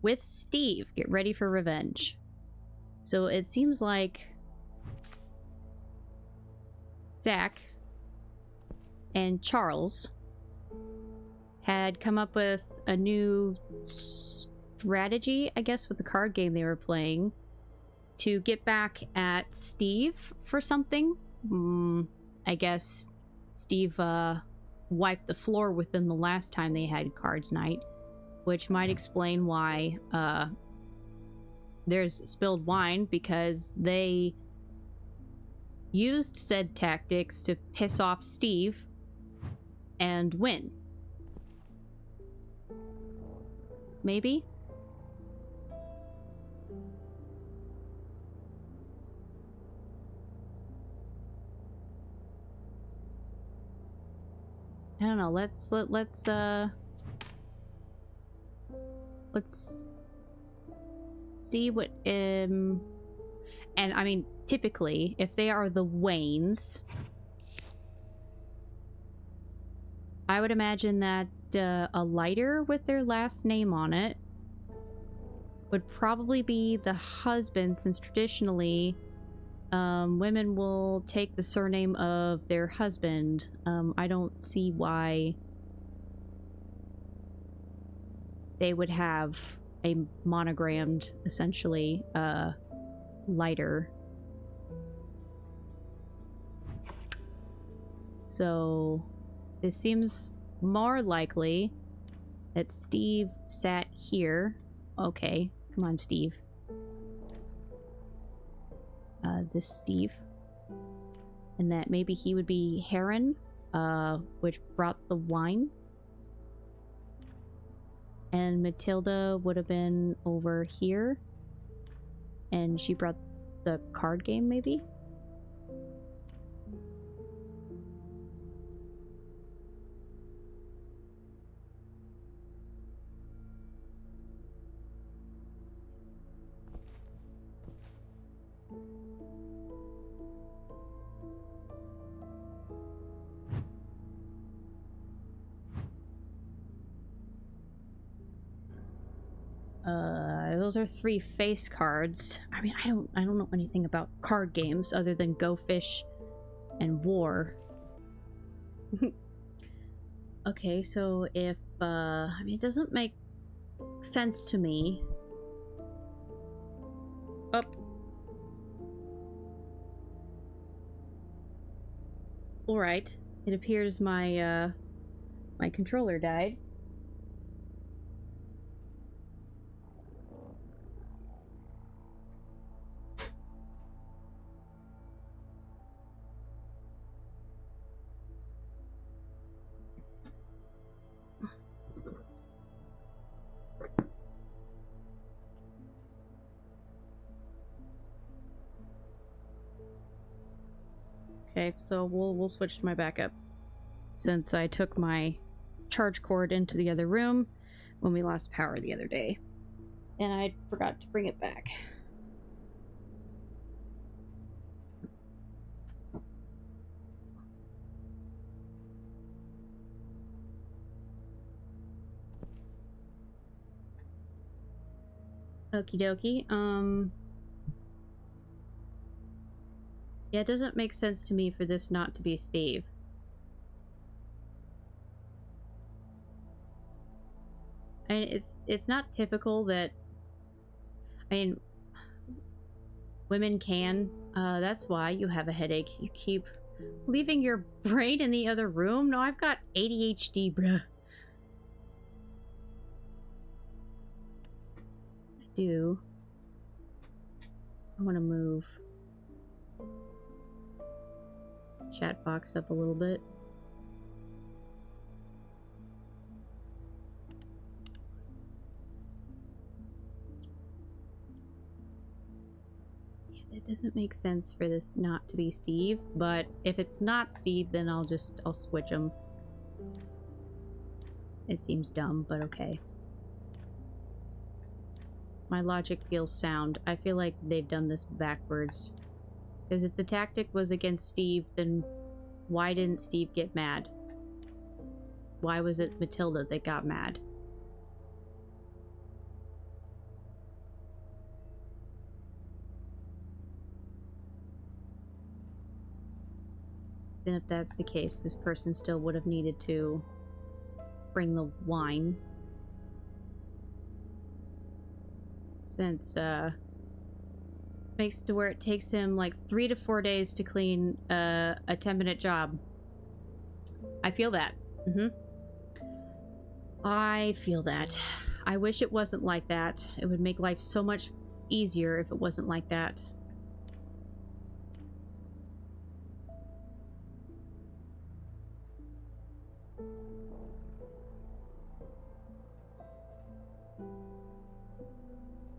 with Steve. Get ready for revenge. So it seems like Zack and Charles had come up with a new strategy, I guess, with the card game they were playing, to get back at Steve for something. I guess Steve wiped the floor with them the last time they had cards night, which might explain why there's spilled wine, because they used said tactics to piss off Steve and win. Maybe? I don't know, let's see what, and I mean, typically, if they are the Waynes, I would imagine that a lighter with their last name on it would probably be the husband, since traditionally women will take the surname of their husband. I don't see why they would have a monogrammed, essentially, lighter. So this seems more likely that Steve sat here. Okay, come on, Steve. This Steve. And that maybe he would be Heron, which brought the wine. And Matilda would have been over here. And she brought the card game, maybe? Those are 3 face cards. I mean, I don't know anything about card games other than Go Fish and War. Okay, so if I mean, it doesn't make sense to me. Up. All right. It appears my my controller died. Okay, so we'll switch to my backup, since I took my charge cord into the other room when we lost power the other day, and I forgot to bring it back. Okie dokie. Yeah, it doesn't make sense to me for this not to be Steve. And it's not typical that, I mean, women can. That's why you have a headache. You keep leaving your brain in the other room. No, I've got ADHD, bruh. I want to move chat box up a little bit. Yeah, it doesn't make sense for this not to be Steve, but if it's not Steve, then I'll switch them. It seems dumb, but okay. My logic feels sound. I feel like they've done this backwards. Because if the tactic was against Steve, then why didn't Steve get mad? Why was it Matilda that got mad? Then if that's the case, this person still would have needed to bring the wine. Since, makes it to where it takes him like 3 to 4 days to clean a 10-minute job. I feel that. I feel that. I wish it wasn't like that. It would make life so much easier if it wasn't like that.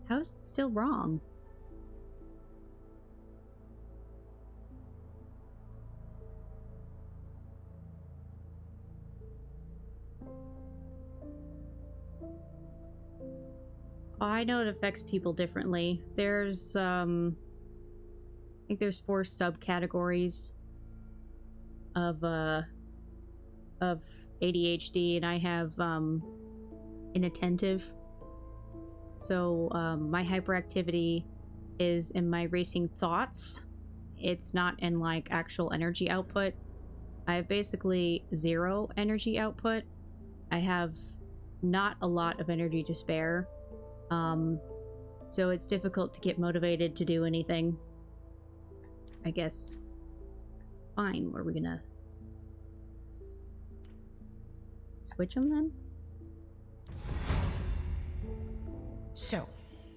How is it still wrong? I know it affects people differently. There's, I think there's 4 subcategories of ADHD, and I have, inattentive. So my hyperactivity is in my racing thoughts. It's not in like actual energy output. I have basically 0 energy output. I have not a lot of energy to spare. So it's difficult to get motivated to do anything. I guess. Fine, what are we gonna... switch them then? So,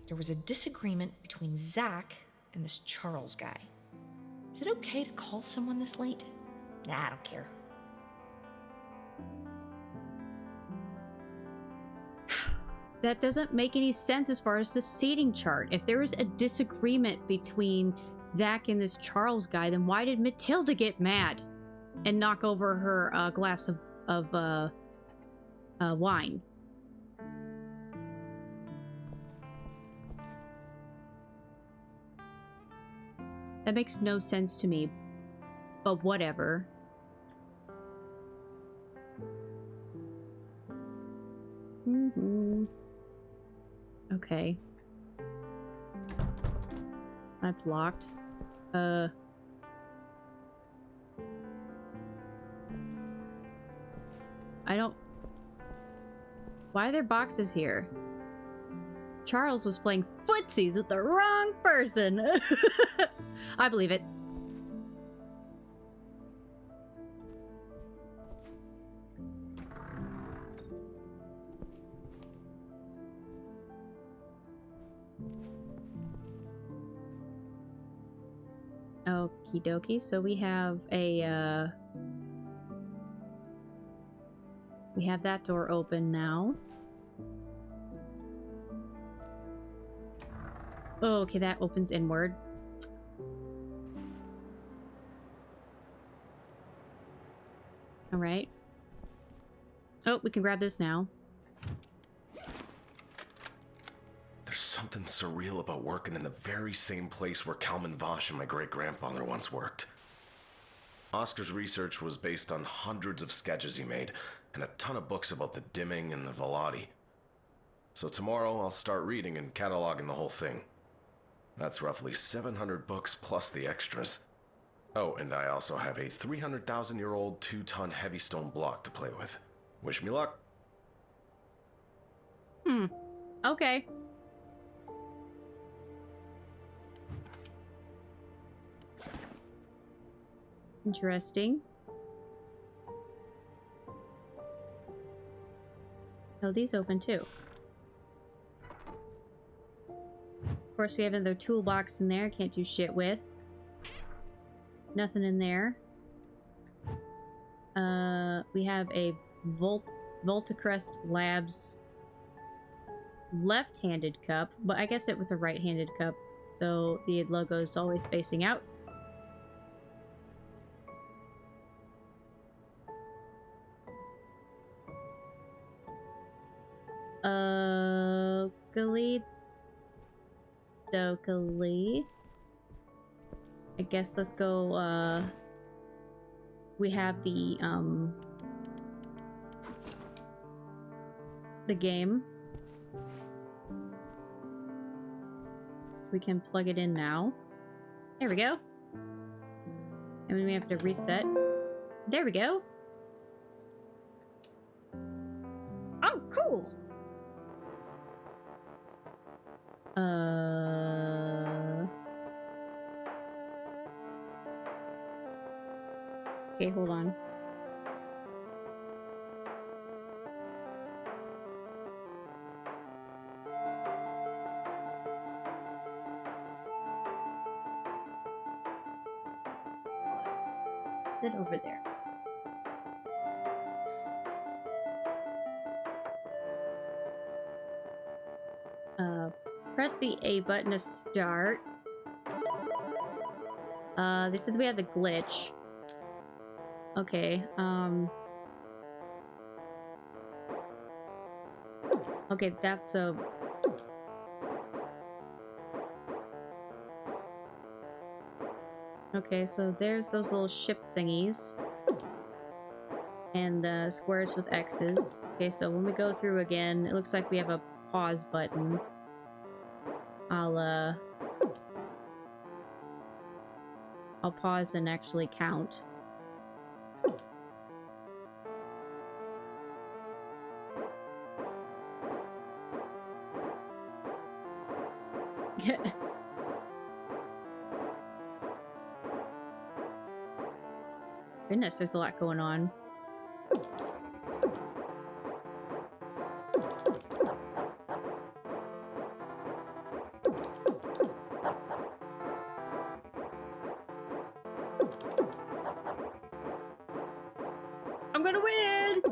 there was a disagreement between Zack and this Charles guy. Is it okay to call someone this late? Nah, I don't care. That doesn't make any sense as far as the seating chart. If there was a disagreement between Zack and this Charles guy, then why did Matilda get mad and knock over her glass of wine? That makes no sense to me, but whatever. Okay. That's locked. I don't... Why are there boxes here? Charles was playing footsies with the wrong person! I believe it. Okie dokie, so we have a, we have that door open now. Oh, okay, that opens inward. Alright. Oh, we can grab this now. There's something surreal about working in the very same place where Kalman Vosh and my great-grandfather once worked. Oscar's research was based on hundreds of sketches he made, and a ton of books about the dimming and the velocity. So tomorrow I'll start reading and cataloging the whole thing. That's roughly 700 books plus the extras. Oh, and I also have a 300,000-year-old 2-ton heavy stone block to play with. Wish me luck. Okay. Interesting. Oh, these open too. Of course, we have another toolbox in there. Can't do shit with. Nothing in there. We have a Voltacrest Labs left-handed cup, but I guess it was a right-handed cup, so the logo is always facing out. Dokily. I guess let's go, we have the game. So we can plug it in now. There we go. And then we have to reset. There we go. Oh, cool! Okay, hold on. Sit over there. Press the A button to start. They said we had the glitch. Okay, okay, that's a... Okay, so there's those little ship thingies. And squares with X's. Okay, so when we go through again, it looks like we have a pause button. I'll pause and actually count. Goodness, there's a lot going on. I'm gonna win!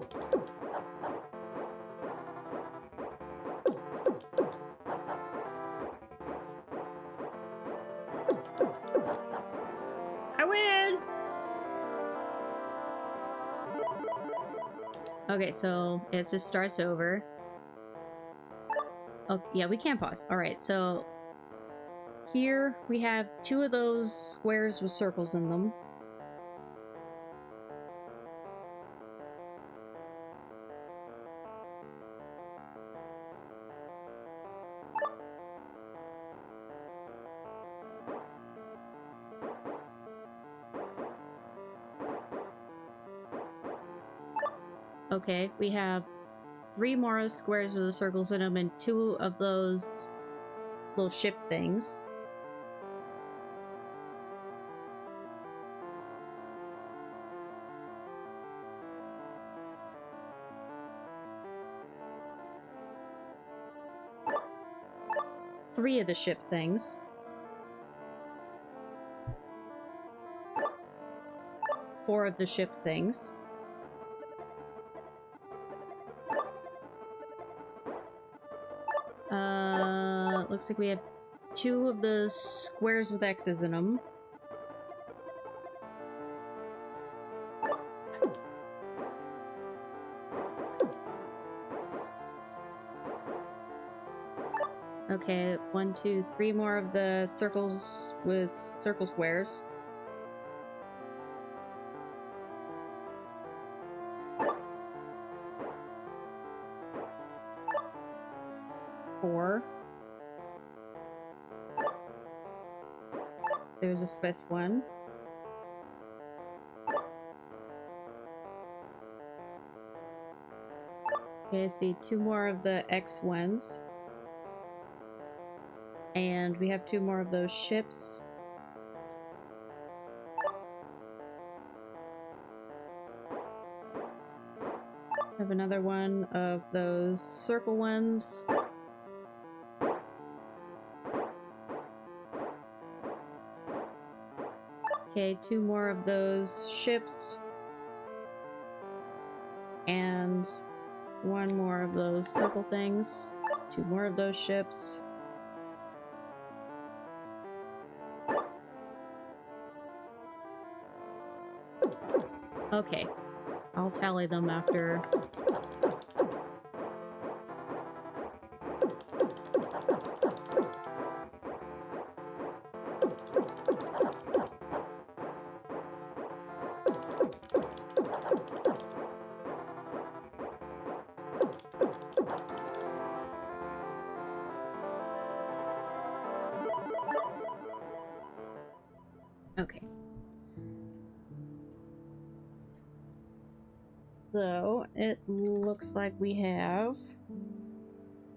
I win! Okay, so it just starts over. Okay, yeah, we can pause. Alright, so here we have 2 of those squares with circles in them. Okay, we have 3 more squares with the circles in them and 2 of those little ship things. Three of the ship things. 4 of the ship things. Looks like we have 2 of the squares with X's in them. Okay, 1, 2, 3 more of the circles with circle squares. There's a 5th one. Okay, I see 2 more of the X ones. And we have 2 more of those ships. Have another one of those circle ones. Okay, 2 more of those ships. And 1 more of those circle things. 2 more of those ships. Okay. I'll tally them after. Okay. So, it looks like we have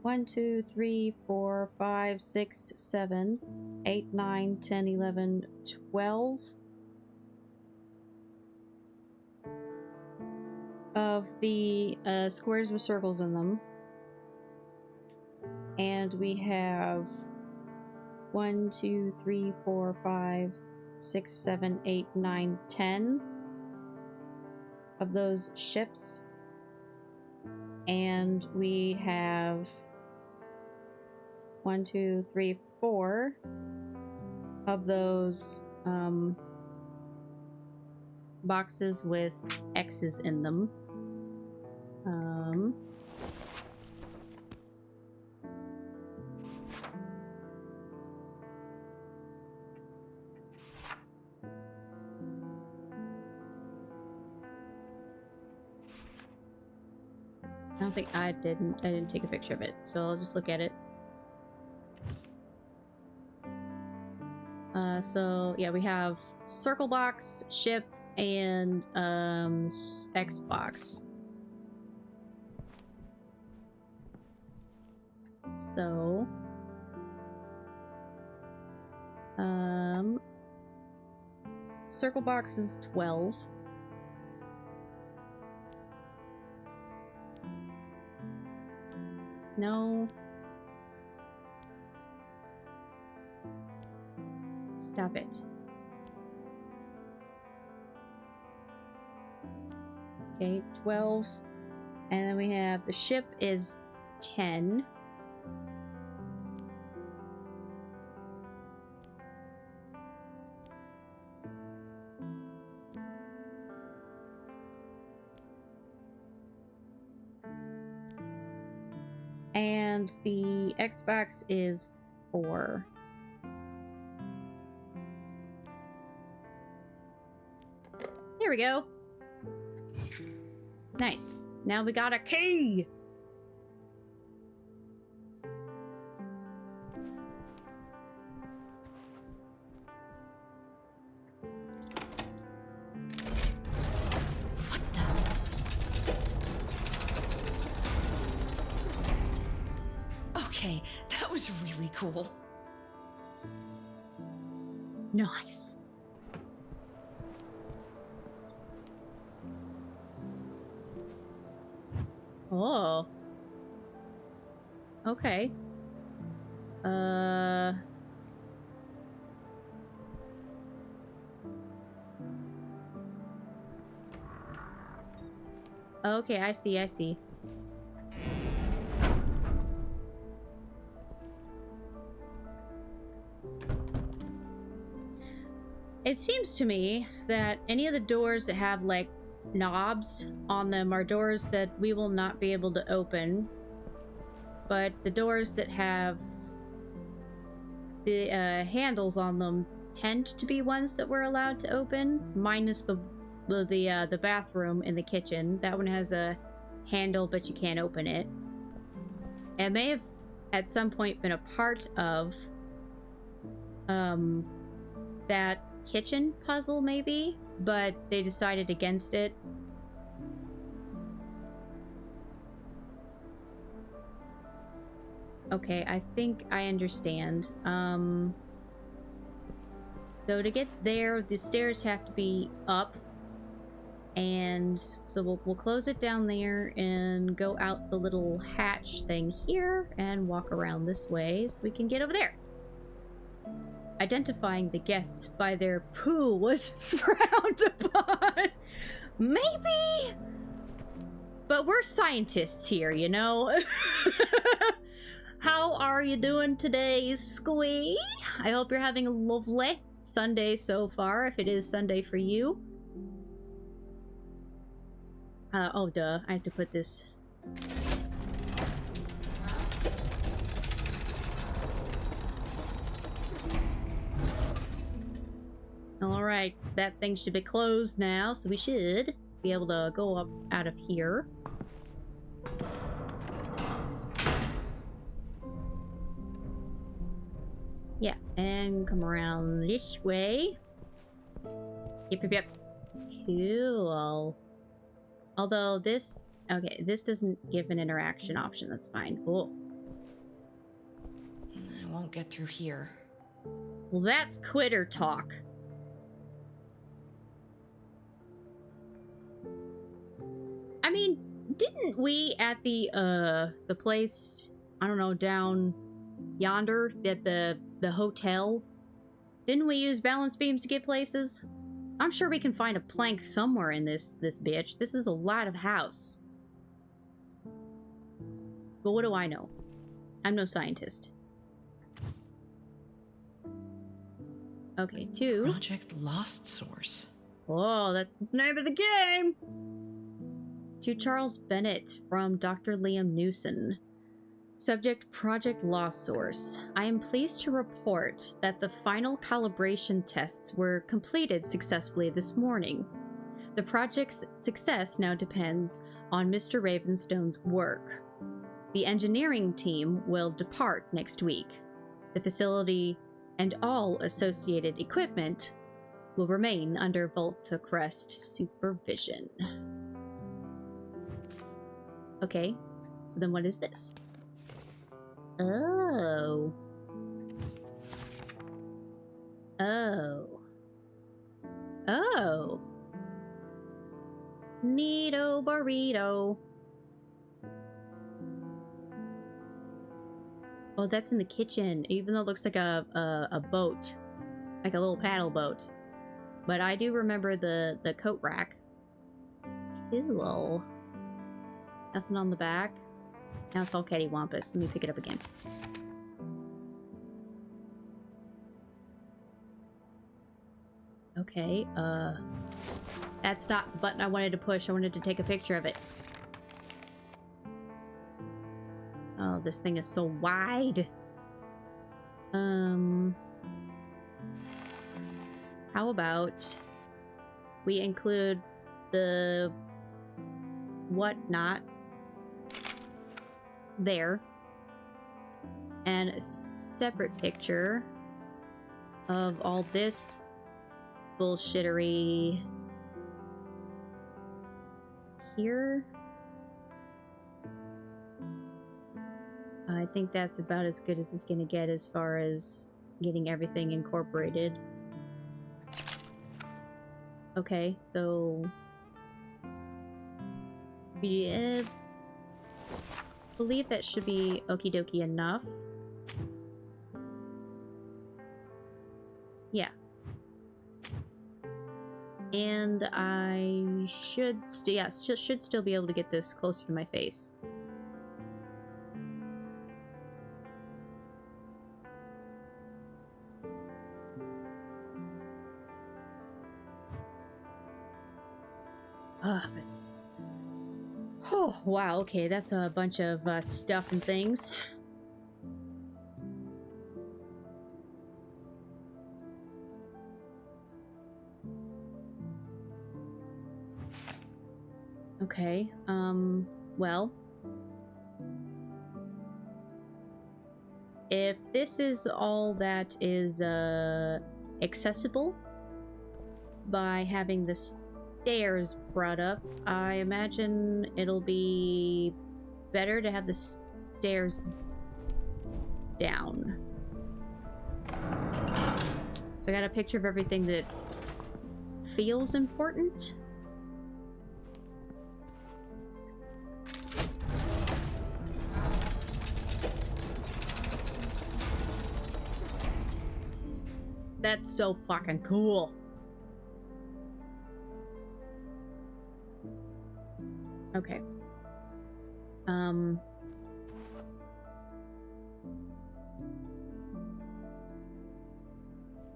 1, 2, 3, 4, 5, 6, 7, 8, 9, 10, 11, 12 of the squares with circles in them. And we have 1, 2, 3, 4, 5, 6, 7, 8, 9, 10 of those ships. And we have 1, 2, 3, 4 of those boxes with X's in them. I don't think I didn't take a picture of it, so I'll just look at it. So yeah, we have circle box, ship, and Xbox. So circle box is 12. No. Stop it. Okay, 12. And then we have the ship is 10. And the Xbox is 4. Here we go. Nice. Now we got a key! What the? Okay, that was really cool. Nice. Oh. Okay. Okay, I see, I see. It seems to me that any of the doors that have, like, knobs on them are doors that we will not be able to open. But the doors that have the handles on them tend to be ones that we're allowed to open, minus the bathroom in the kitchen. That one has a handle, but you can't open it. It may have at some point been a part of that kitchen puzzle, maybe, but they decided against it. Okay, I think I understand. So to get there, the stairs have to be up. And so we'll close it down there and go out the little hatch thing here and walk around this way so we can get over there. Identifying the guests by their poo was frowned upon. Maybe? But we're scientists here, you know? How are you doing today, Squee? I hope you're having a lovely Sunday so far, if it is Sunday for you. Oh duh, I have to put this... Alright, that thing should be closed now, so we should be able to go up out of here. Yeah, and come around this way. Yep. Cool. Although this... Okay, this doesn't give an interaction option, that's fine. Cool. I won't get through here. Well, that's quitter talk. I mean, didn't we at the place, I don't know, down yonder at the hotel, didn't we use balance beams to get places? I'm sure we can find a plank somewhere in this bitch. This is a lot of house. But what do I know? I'm no scientist. Okay, 2. Project Lost Source. Oh, that's the name of the game! To Charles Bennett from Dr. Liam Newson. Subject Project Lost Source. I am pleased to report that the final calibration tests were completed successfully this morning. The project's success now depends on Mr. Ravenstone's work. The engineering team will depart next week. The facility and all associated equipment will remain under Volta Crest supervision. Okay, so then what is this? Oh. Oh. Oh. Neato burrito. Oh, that's in the kitchen, even though it looks like a boat. Like a little paddle boat. But I do remember the coat rack. Cool. Nothing on the back. Now it's all cattywampus. Let me pick it up again. Okay, that's not the button I wanted to push. I wanted to take a picture of it. Oh, this thing is so wide. How about we include the whatnot there and a separate picture of all this bullshittery here. I think that's about as good as it's gonna get as far as getting everything incorporated. Okay, so yeah, believe that should be okie dokie enough. Yeah. And I should should still be able to get this closer to my face. Oh, wow, okay, that's a bunch of stuff and things. Okay, well, if this is all that is, accessible by having the stairs brought up, I imagine it'll be better to have the stairs down. So I got a picture of everything that feels important. That's so fucking cool. Okay.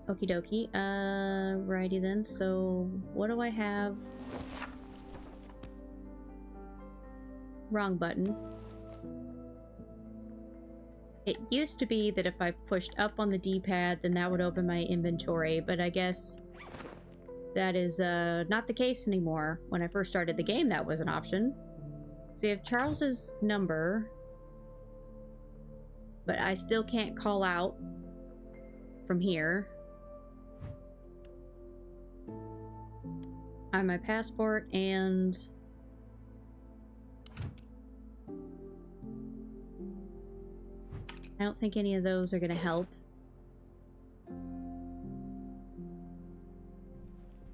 Okie dokie. Righty then. So, what do I have? Wrong button. It used to be that if I pushed up on the D-pad, then that would open my inventory, but I guess that is not the case anymore. When I first started the game, that was an option. So you have Charles's number, but I still can't call out from here. I have my passport and I don't think any of those are gonna help.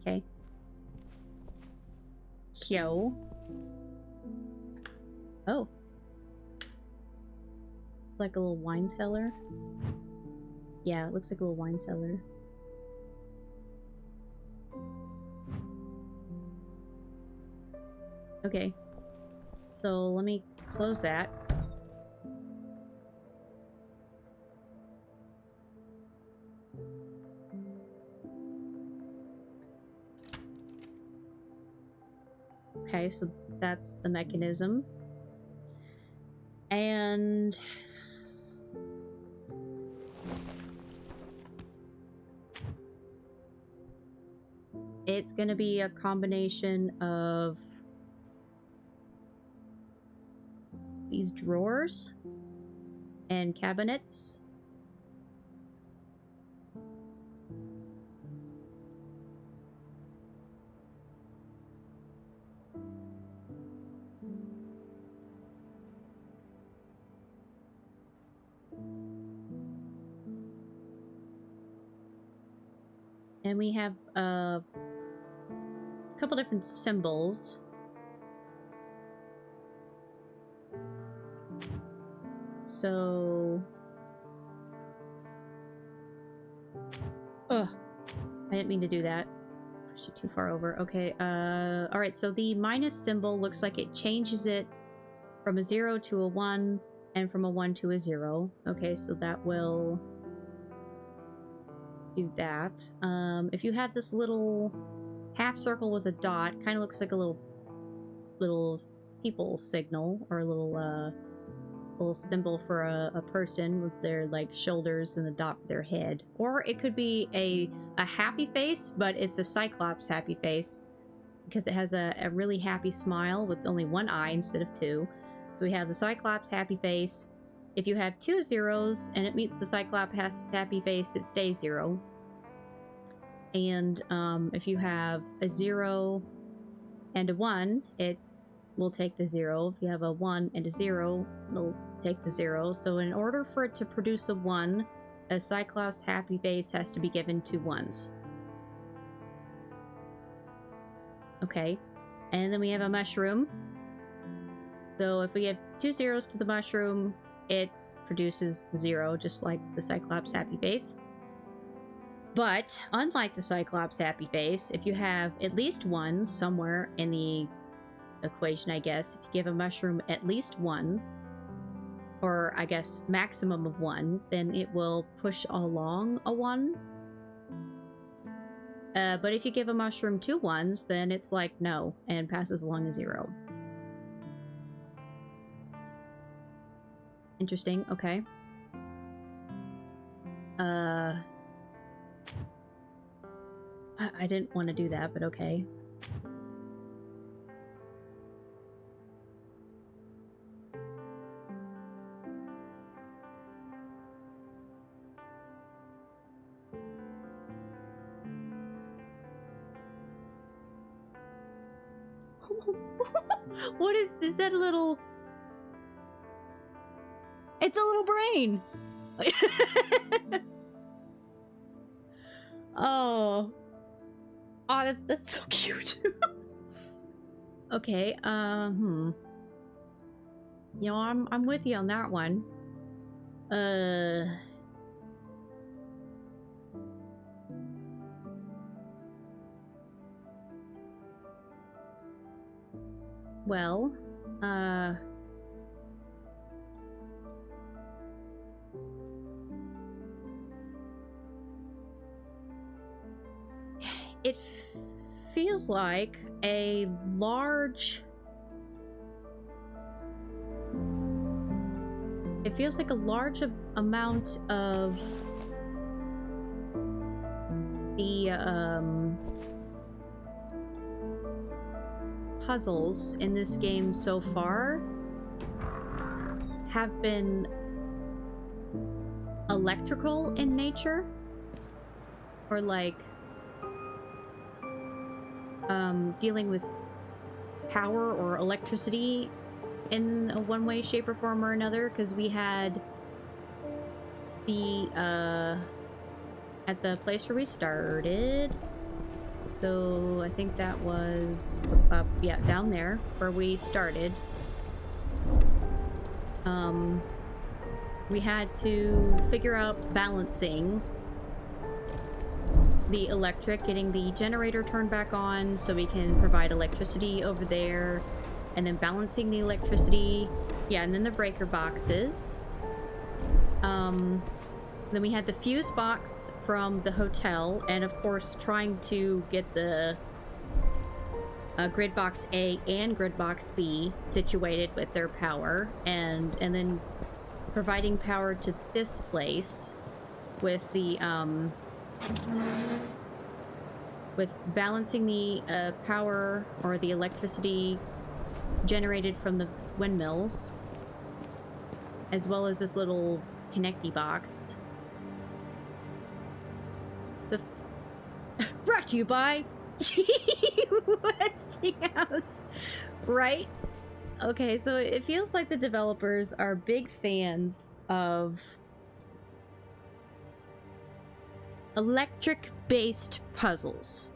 Okay. Yo. Oh. It's like a little wine cellar. Yeah, it looks like a little wine cellar. Okay. So let me close that. Okay, so that's the mechanism. And it's gonna be a combination of these drawers and cabinets And we have a couple different symbols. So... Ugh. I didn't mean to do that. Pushed it too far over. Okay, alright, so the minus symbol looks like it changes it from a 0 to a 1, and from a 1 to a 0. Okay, so that will do that. If you have this little half circle with a dot, kind of looks like a little people signal, or a little symbol for a person with their like shoulders and the dot of their head. Or it could be a happy face, but it's a Cyclops happy face because it has a really happy smile with only one eye instead of two. So we have the Cyclops happy face. If you have 2 zeros and it meets the Cyclops happy face, it stays 0. And if you have a 0 and a 1, it will take the 0. If you have a 1 and a 0, it'll take the 0. So in order for it to produce a 1, a Cyclops happy face has to be given 2 1s. Okay. And then we have a mushroom. So if we give 2 zeros to the mushroom, it produces 0, just like the Cyclops happy face. But, unlike the Cyclops happy face, if you have at least 1 somewhere in the equation, I guess, if you give a mushroom at least 1, or I guess maximum of 1, then it will push along a 1. But if you give a mushroom 2 1s, then it's like no, and passes along a 0. Interesting, okay. I didn't want to do that, but okay. What is this? Is that a little... It's a little brain! Oh. Oh, that's so cute. Okay, You know, I'm with you on that one. Well, it feels like a large... It feels like a large amount of the, puzzles in this game so far have been electrical in nature, or like dealing with power or electricity in a one way, shape, or form or another, because we had the at the place where we started. So I think that was yeah, down there where we started. We had to figure out balancing the electric, getting the generator turned back on so we can provide electricity over there, and then balancing the electricity. Yeah, and then the breaker boxes. Then we had the fuse box from the hotel, and of course trying to get the grid box A and grid box B situated with their power, and then providing power to this place with the with balancing the power or the electricity generated from the windmills, as well as this little connecty box. So, brought to you by Westinghouse, right? Okay, so it feels like the developers are big fans of electric-based puzzles.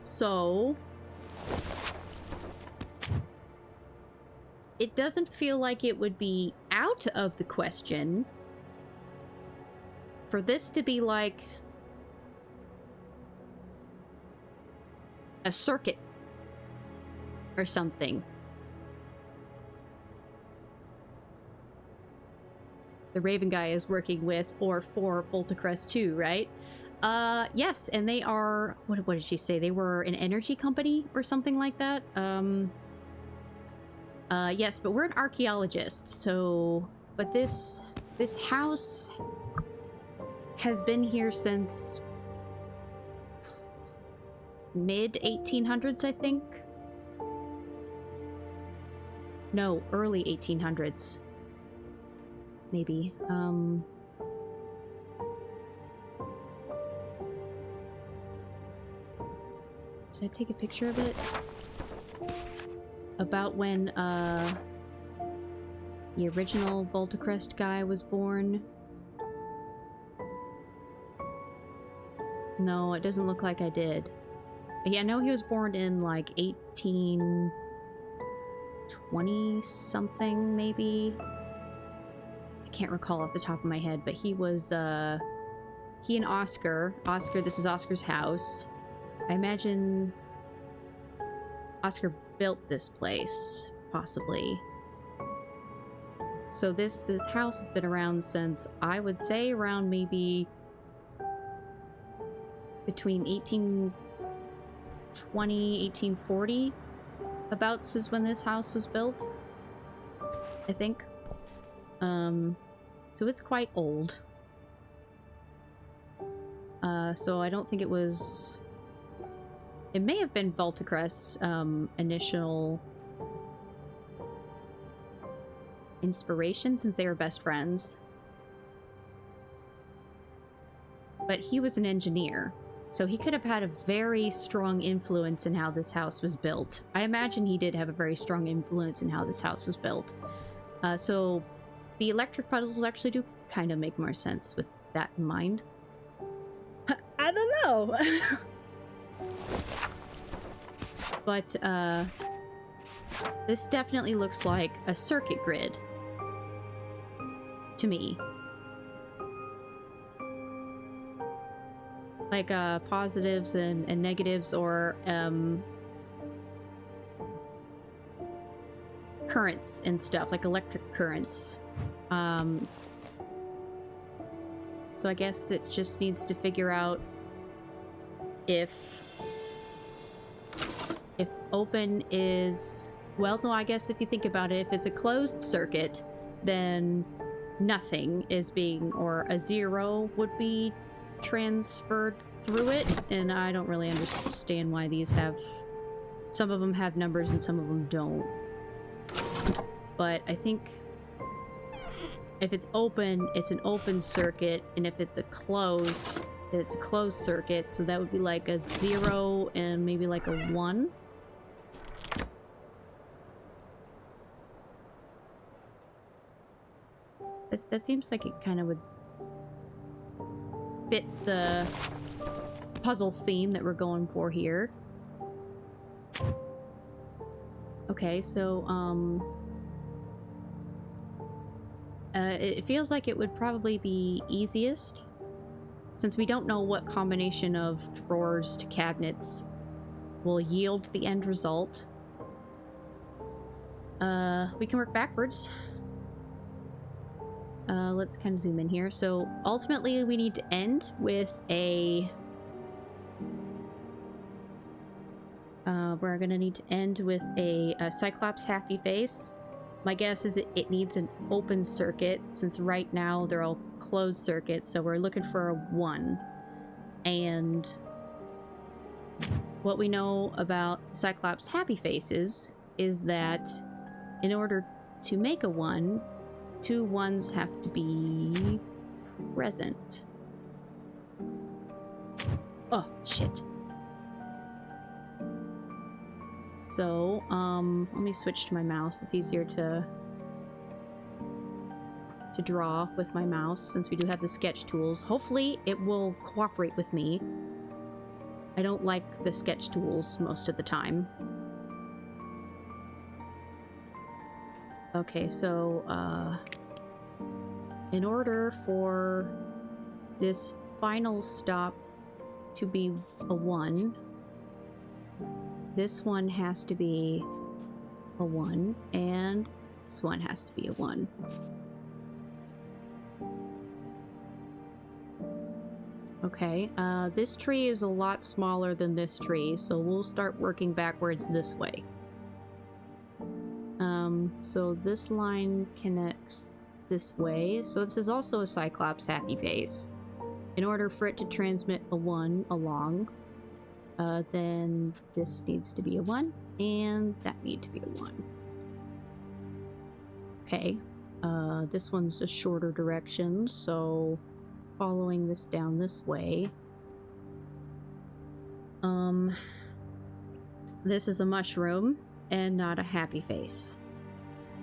So it doesn't feel like it would be out of the question for this to be like a circuit or something. The Raven guy is working with or for Voltacrest 2, right? Yes, and they are, what did she say? They were an energy company or something like that? Yes, but we're an archaeologist, so, but this house has been here since mid-1800s, I think? No, early 1800s. Maybe. Should I take a picture of it? About when, the original Voltacrest guy was born? No, it doesn't look like I did. Yeah, I know he was born in, like, 1820-something, maybe? I can't recall off the top of my head, but he was, he and Oscar, this is Oscar's house. I imagine Oscar built this place, possibly. So this house has been around since, I would say, around maybe between 1820, 1840. Abouts is when this house was built, I think. So it's quite old. So I don't think it was... It may have been Voltacrest's initial inspiration, since they were best friends. But he was an engineer, so he could have had a very strong influence in how this house was built. I imagine he did have a very strong influence in how this house was built. So the electric puzzles actually do kind of make more sense with that in mind. I don't know. But, this definitely looks like a circuit grid to me. Like, positives and negatives, or, currents and stuff, like electric currents. So I guess it just needs to figure out if open is... Well, no, I guess if you think about it, if it's a closed circuit, then nothing is being... Or a 0 would be transferred through it, and I don't really understand why these have... Some of them have numbers and some of them don't. But I think if it's open, it's an open circuit, and if it's a closed, it's a closed circuit, so that would be like a 0 and maybe like a 1. That seems like it kind of would fit the puzzle theme that we're going for here. Okay, so, it feels like it would probably be easiest, since we don't know what combination of drawers to cabinets will yield the end result. We can work backwards. Let's kind of zoom in here. So ultimately we need to end with a... we're gonna need to end with a Cyclops happy face. My guess is it needs an open circuit, since right now they're all closed circuits, so we're looking for a 1. And what we know about Cyclops happy faces is that in order to make a 1, 2 1s have to be present. Oh, shit. So, let me switch to my mouse. It's easier to to draw with my mouse, since we do have the sketch tools. Hopefully it will cooperate with me. I don't like the sketch tools most of the time. Okay, so, in order for this final stop to be a 1, this one has to be a 1, and this one has to be a 1. Okay, this tree is a lot smaller than this tree, so we'll start working backwards this way. So this line connects this way, so this is also a Cyclops happy face. In order for it to transmit a 1 along, then this needs to be a 1, and that needs to be a 1. Okay, this one's a shorter direction, so following this down this way. This is a mushroom and not a happy face.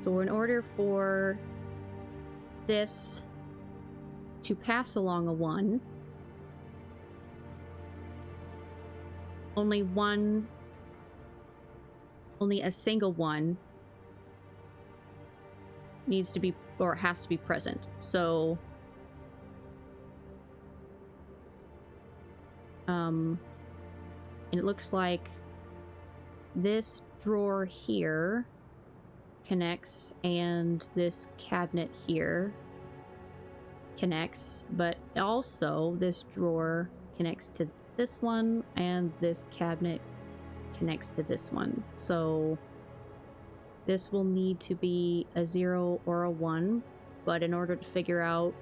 So in order for this to pass along a 1, only a single 1 needs to be, or has to be present. So and it looks like this drawer here connects and this cabinet here connects, but also this drawer connects to this one and this cabinet connects to this one. So this will need to be a 0 or a 1, but in order to figure out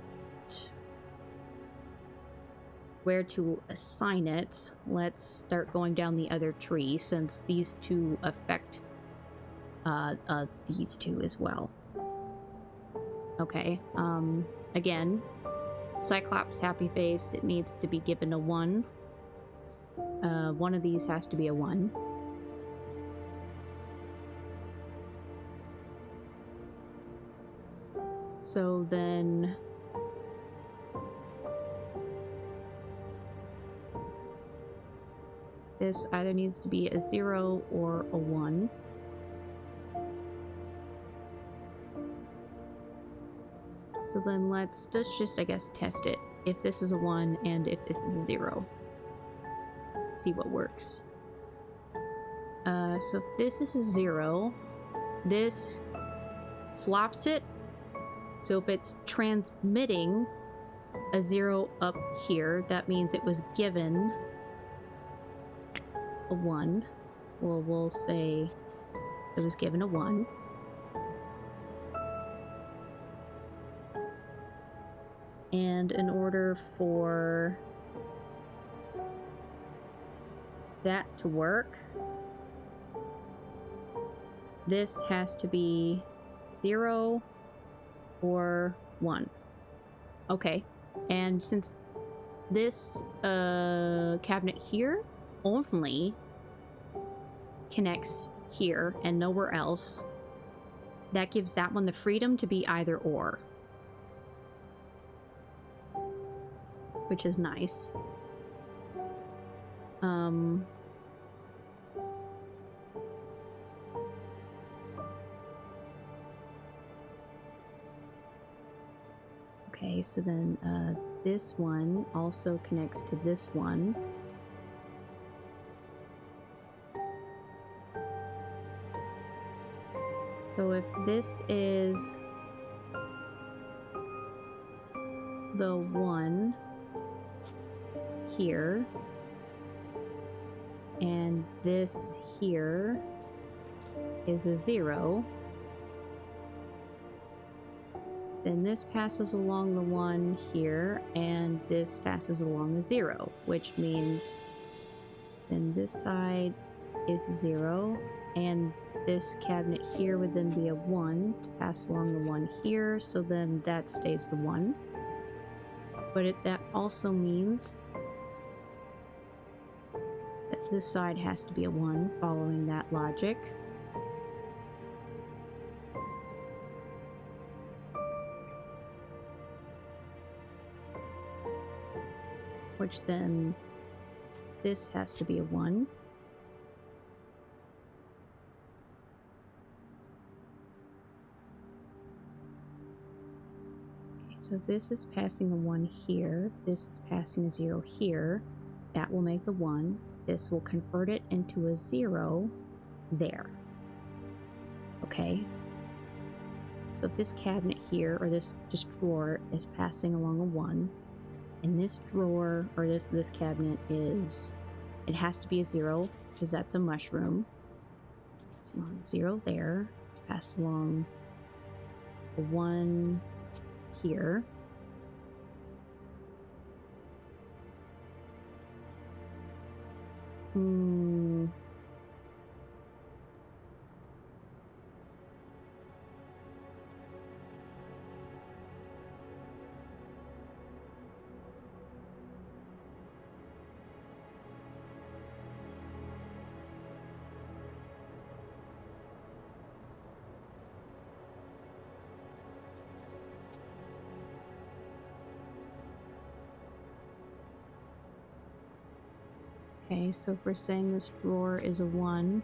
where to assign it, let's start going down the other tree, since these two affect these two as well. Okay, again, Cyclops happy face, it needs to be given a 1. One of these has to be a 1. So then this either needs to be a 0 or a 1. So then let's just, I guess, test it. If this is a 1 and if this is a 0. See what works. So if this is a 0, this flops it. So if it's transmitting a 0 up here, that means it was given a 1. Well, we'll say it was given a 1. And in order for that to work, this has to be 0 or 1. Okay, and since this cabinet here only connects here and nowhere else, that gives that one the freedom to be either or, which is nice. Okay, so then this one also connects to this one. So if this is the 1 here, and this here is a 0, then this passes along the 1 here, and this passes along the 0, which means then this side is a 0, and this cabinet here would then be a 1 to pass along the 1 here, so then that stays the 1. But that also means that this side has to be a 1, following that logic. which then this has to be a 1. Okay, so this is passing a 1 here. This is passing a 0 here. That will make the 1. This will convert it into a 0 there. Okay. So if this cabinet here, or this drawer, is passing along a 1, and this drawer, or this cabinet is, it has to be a 0, because that's a mushroom. So 0 there, pass along a 1 here. Okay, so if we're saying this drawer is a 1,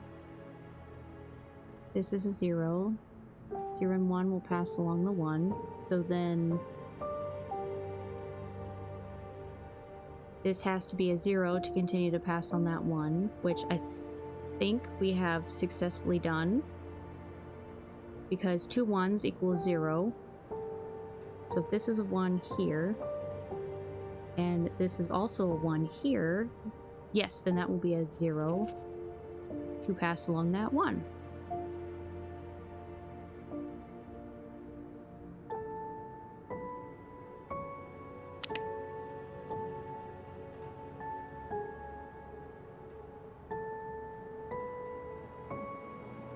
this is a 0. 0 and 1 will pass along the 1. So then this has to be a 0 to continue to pass on that 1, which I think we have successfully done. Because 2 1s equals 0. So if this is a 1 here, and this is also a 1 here, yes, then that will be a 0 to pass along that 1.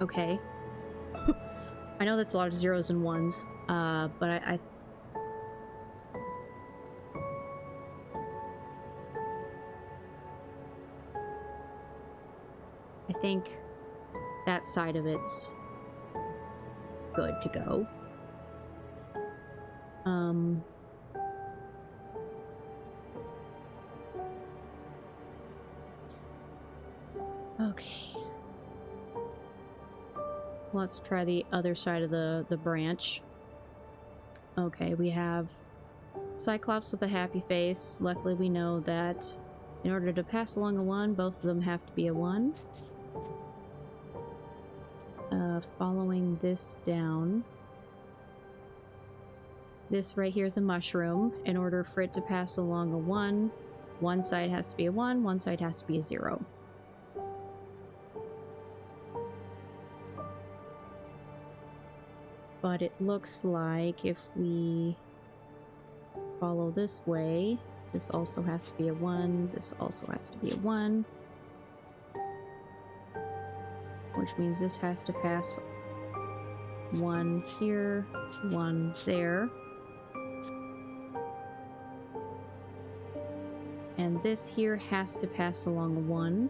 Okay. I know that's a lot of 0s and 1s, but I think that side of it's good to go. Okay. Let's try the other side of the branch. Okay, we have Cyclops with a happy face. Luckily we know that in order to pass along a 1, both of them have to be a 1. Following this down. This right here is a mushroom. In order for it to pass along a 1, one side has to be a 1, one side has to be a 0. But it looks like if we follow this way, this also has to be a 1, this also has to be a 1. Which means this has to pass 1 here, 1 there. And this here has to pass along a 1.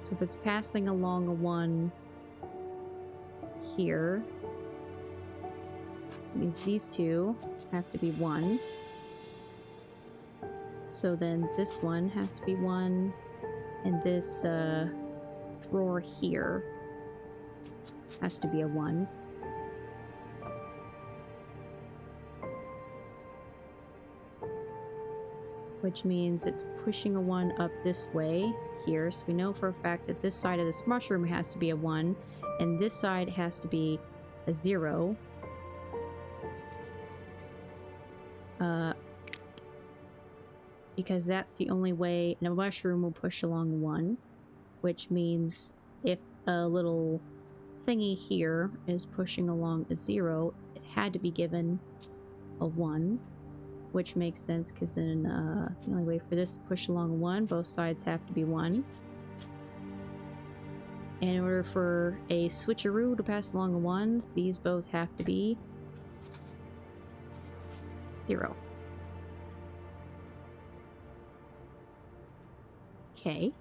So if it's passing along a 1 here, it means these two have to be 1. So then this one has to be 1, and this drawer here has to be a 1. Which means it's pushing a 1 up this way here. So we know for a fact that this side of this mushroom has to be a 1, and this side has to be a 0. Because that's the only way a mushroom will push along 1, which means if a little thingy here is pushing along a 0, it had to be given a 1, which makes sense because then the only way for this to push along a 1, both sides have to be 1. And in order for a switcheroo to pass along a 1, these both have to be 0. Okay.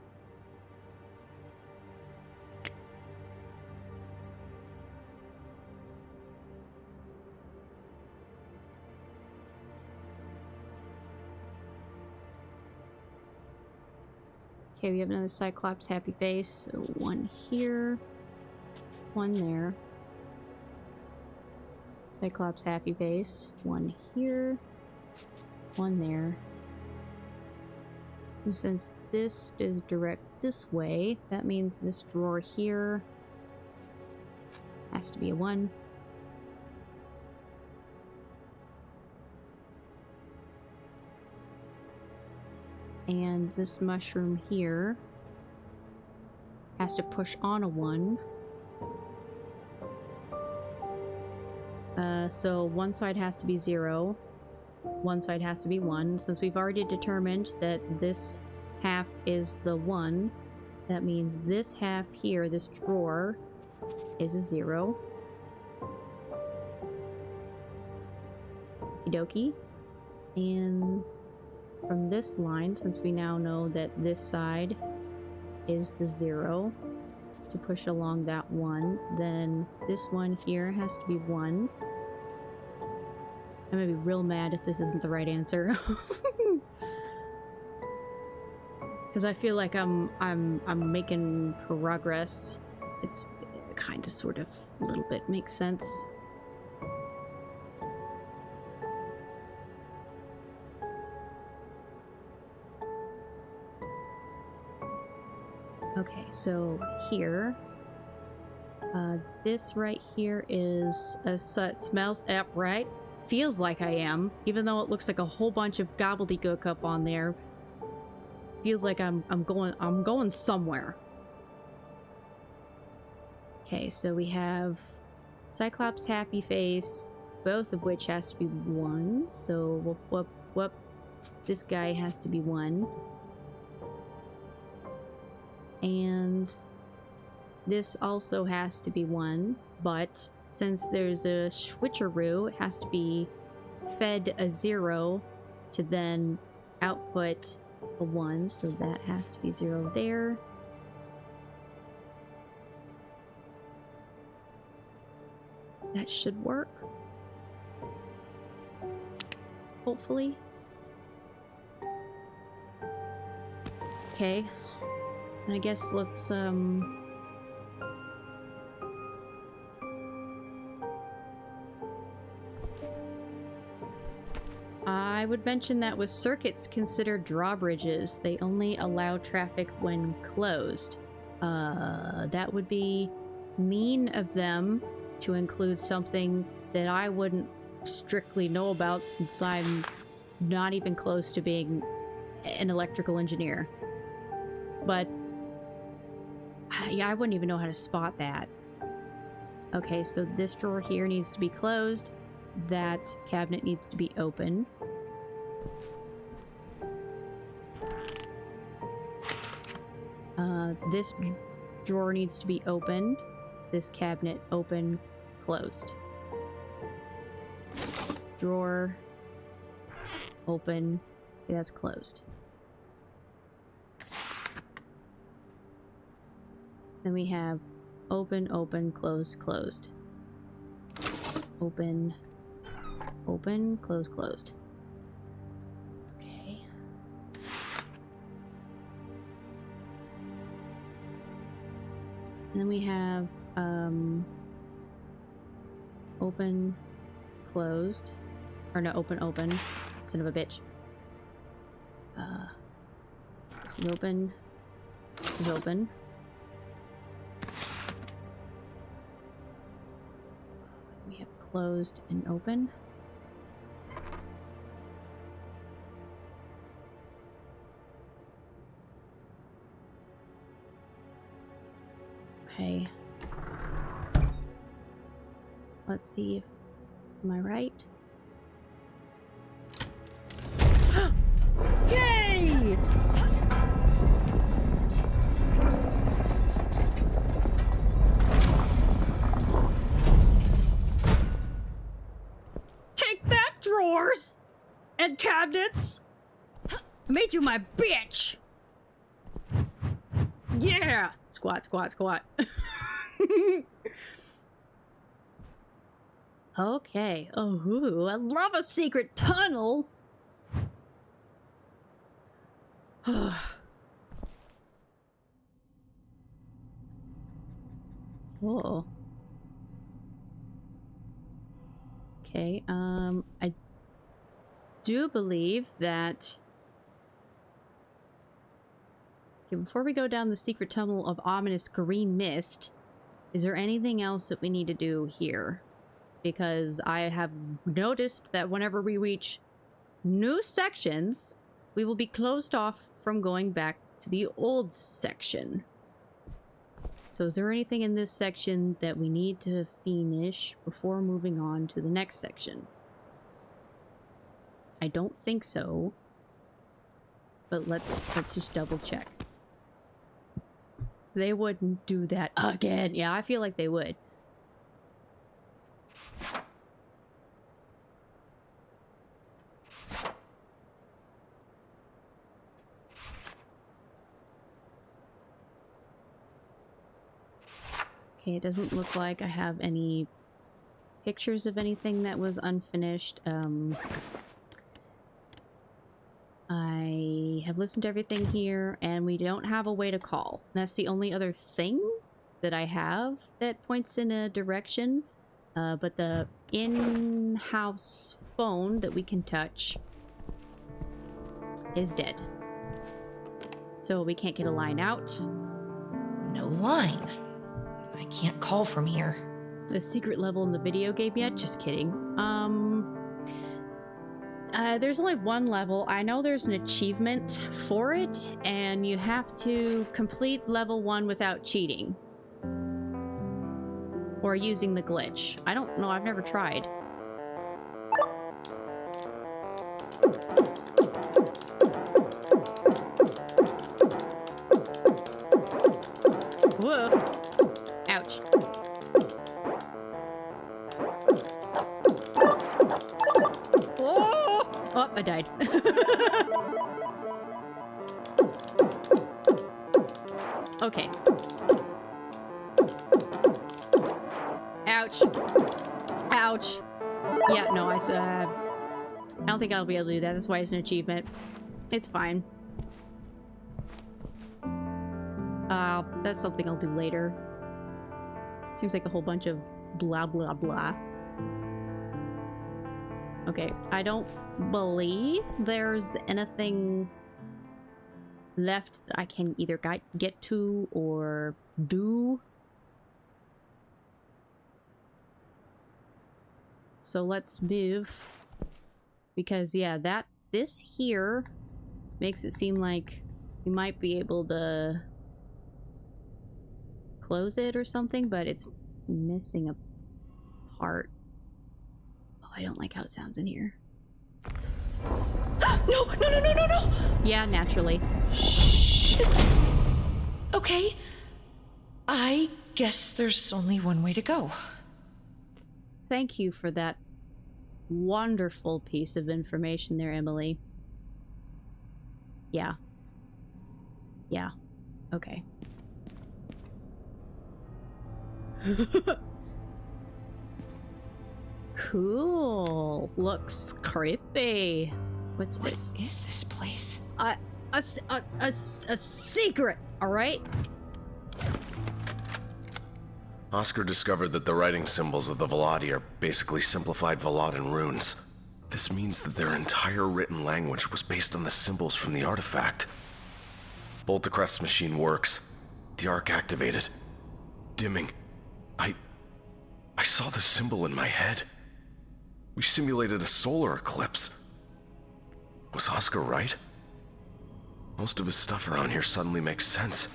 Okay, we have another Cyclops happy face. So one here, one there. Cyclops happy face. One here, one there. And since this is direct this way, that means this drawer here has to be a 1. And this mushroom here has to push on a 1. So one side has to be 0. One side has to be 1. Since we've already determined that this half is the 1, that means this half here, this drawer, is a 0. Okie dokie. And from this line, since we now know that this side is the 0 to push along that 1, then this one here has to be 1. I'm gonna be real mad if this isn't the right answer. Because I feel like I'm making progress. It's kind of, sort of, a little bit makes sense. Okay, so here, this right here is a smells right. Feels like I am, even though it looks like a whole bunch of gobbledygook up on there. Feels like I'm going somewhere. Okay, so we have Cyclops happy face, both of which has to be 1. So whoop. This guy has to be 1. And this also has to be 1, but since there's a switcheroo, it has to be fed a 0 to then output a 1, so that has to be 0 there. That should work. Hopefully. Okay. And I guess let's, I would mention that with circuits considered drawbridges, they only allow traffic when closed. That would be mean of them to include something that I wouldn't strictly know about, since I'm not even close to being an electrical engineer. But yeah, I wouldn't even know how to spot that. Okay, so this drawer here needs to be closed. That cabinet needs to be open. This drawer needs to be opened. This cabinet open, closed. Drawer open. Okay, that's closed. Then we have open, open, closed, closed. Open, open, close, closed. Okay. And then we have open, closed, or no, open, open. Son of a bitch. This is open. This is open. We have closed and open. Okay. Let's see if... Am I right? Yay! Take that, drawers! And cabinets! I made you my bitch! Yeah! Squat, squat, squat. Okay. Oh, ooh, I love a secret tunnel! Oh. Okay, I do believe that... Okay, before we go down the secret tunnel of ominous green mist, is there anything else that we need to do here? Because I have noticed that whenever we reach new sections, we will be closed off from going back to the old section. So is there anything in this section that we need to finish before moving on to the next section? I don't think so. But let's just double check. They wouldn't do that again. Yeah, I feel like they would. Okay, it doesn't look like I have any pictures of anything that was unfinished. I have listened to everything here, and we don't have a way to call. That's the only other thing that I have that points in a direction. But the in-house phone that we can touch is dead. So we can't get a line out. No line. I can't call from here. The secret level in the video game yet? Just kidding. There's only one level. I know there's an achievement for it, and you have to complete level 1 without cheating. Or using the glitch. I don't know, I've never tried. Whoa! Ouch. Oh, I died. Okay. Ouch. Ouch. Yeah, no, I don't think I'll be able to do that. That's why it's an achievement. It's fine. That's something I'll do later. Seems like a whole bunch of blah, blah, blah. Okay, I don't believe there's anything left that I can either get to or do. So let's move. Because, yeah, this here makes it seem like we might be able to close it or something, but it's missing a part. Oh, I don't like how it sounds in here. No, no, no, no, no, no! Yeah, naturally. Shit. Okay. I guess there's only one way to go. Thank you for that wonderful piece of information there, Emily. Yeah. Yeah. Okay. Cool. Looks creepy. What's this? What is this place? A secret, all right? Oscar discovered that the writing symbols of the Velati are basically simplified Veladan runes. This means that their entire written language was based on the symbols from the artifact. Voltacrest's machine works. The arc activated. Dimming. I saw the symbol in my head. We simulated a solar eclipse. Was Oscar right? Most of his stuff around here suddenly makes sense.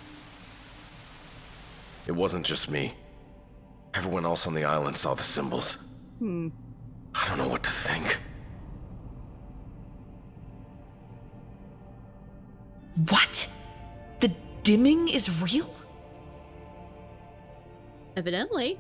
It wasn't just me. Everyone else on the island saw the symbols. I don't know what to think. What? The dimming is real? Evidently.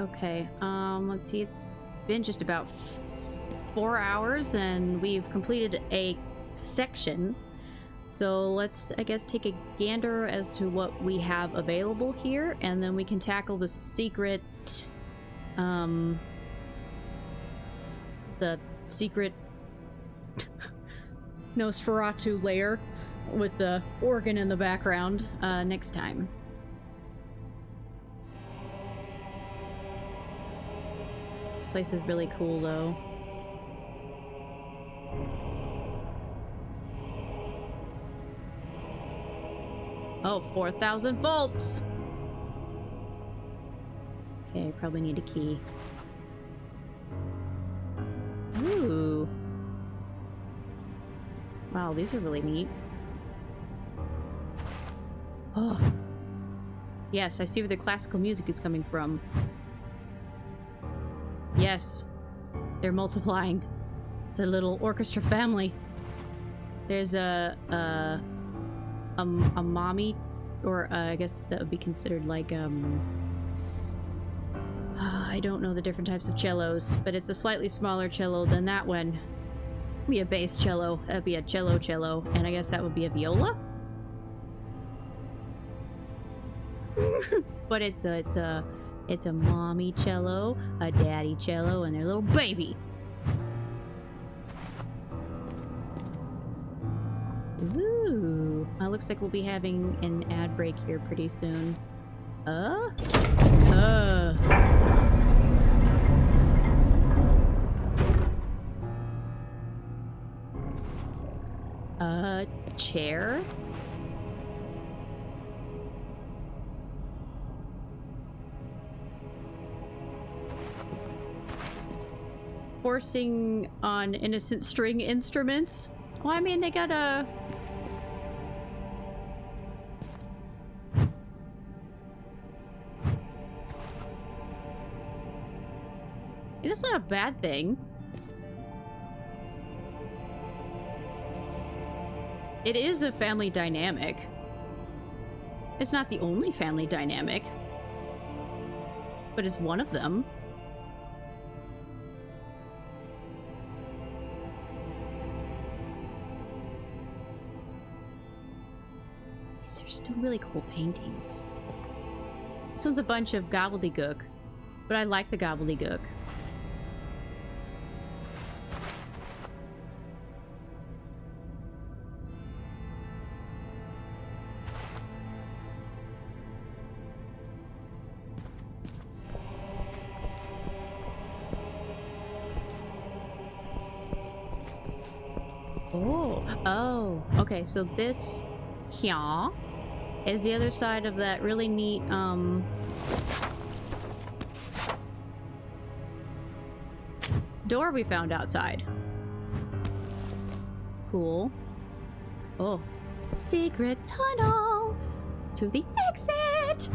Okay, let's see, it's been just about 4 hours and we've completed a section. So let's, I guess, take a gander as to what we have available here, and then we can tackle the secret, Nosferatu lair with the organ in the background next time. This place is really cool, though. Oh, 4,000 volts! Okay, probably need a key. Ooh. Wow, these are really neat. Oh. Yes, I see where the classical music is coming from. Yes. They're multiplying. It's a little orchestra family. There's a mommy, or I guess that would be considered like, I don't know the different types of cellos, but it's a slightly smaller cello than that one. Be a bass cello, that'd be a cello, and I guess that would be a viola? But it's a mommy cello, a daddy cello, and their little baby. Ooh, it looks like we'll be having an ad break here pretty soon. Chair? Forcing on innocent string instruments? Well, I mean, they got a... It's not a bad thing. It is a family dynamic. It's not the only family dynamic, but it's one of them. These are still really cool paintings. This one's a bunch of gobbledygook, but I like the gobbledygook. Oh, okay, so this here is the other side of that really neat, door we found outside. Cool. Oh. Secret tunnel to the exit!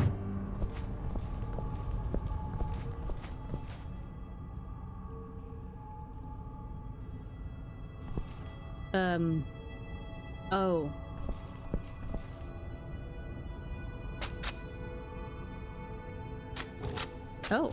Oh. Oh.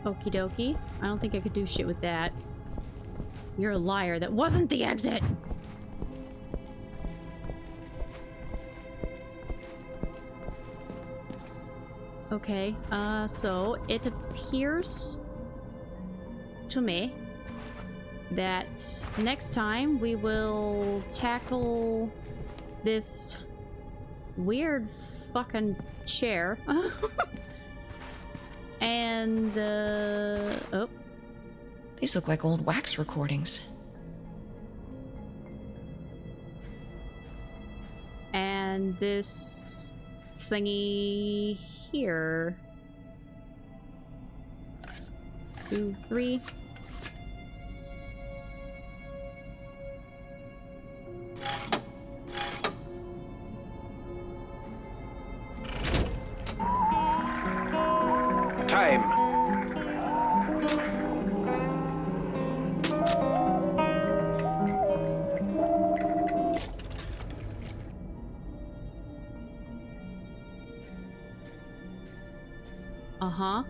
Okie dokie. I don't think I could do shit with that. You're a liar. That wasn't the exit! Okay, so it appears to me that next time we will tackle this weird fucking chair. And, oh. These look like old wax recordings. And this thingy here. 2, 3. Time. Uh-huh.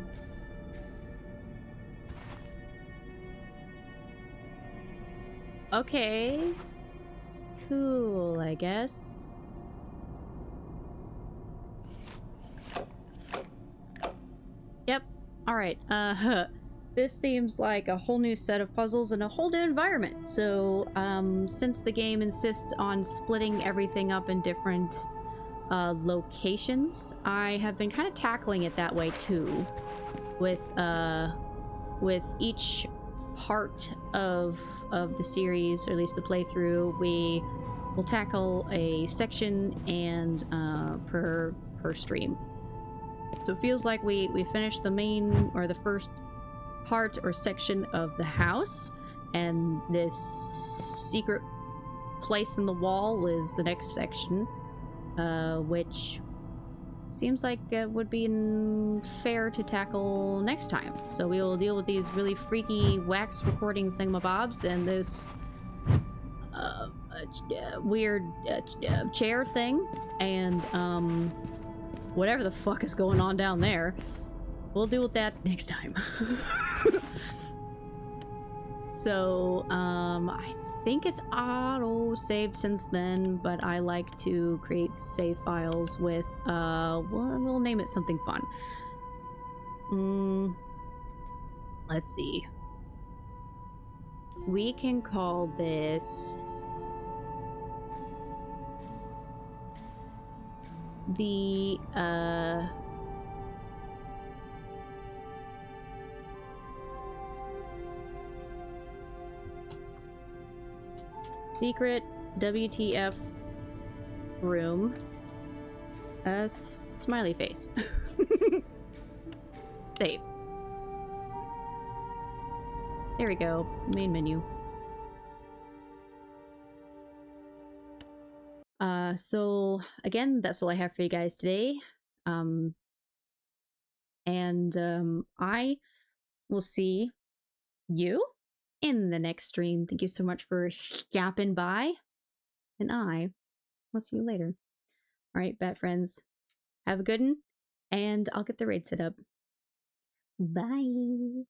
Okay. Cool, I guess. Yep. Alright, this seems like a whole new set of puzzles and a whole new environment. So, since the game insists on splitting everything up in different locations, I have been kind of tackling it that way too. With each part of the series, or at least the playthrough, we will tackle a section and per stream. So it feels like we finished the main, or the first part or section of the house, and this secret place in the wall is the next section, which seems like it would be fair to tackle next time. So we will deal with these really freaky wax recording thingamabobs and this weird chair thing, and whatever the fuck is going on down there. We'll deal with that next time. So, I think it's auto-saved since then, but I like to create save files with, we'll name it something fun. Let's see. We can call this the, secret WTF room. Smiley face. Save. There we go. Main menu. So again, that's all I have for you guys today. I will see you in the next stream. Thank you so much for stopping by, and I will see you later. Alright, bat friends. Have a good one, and I'll get the raid set up. Bye!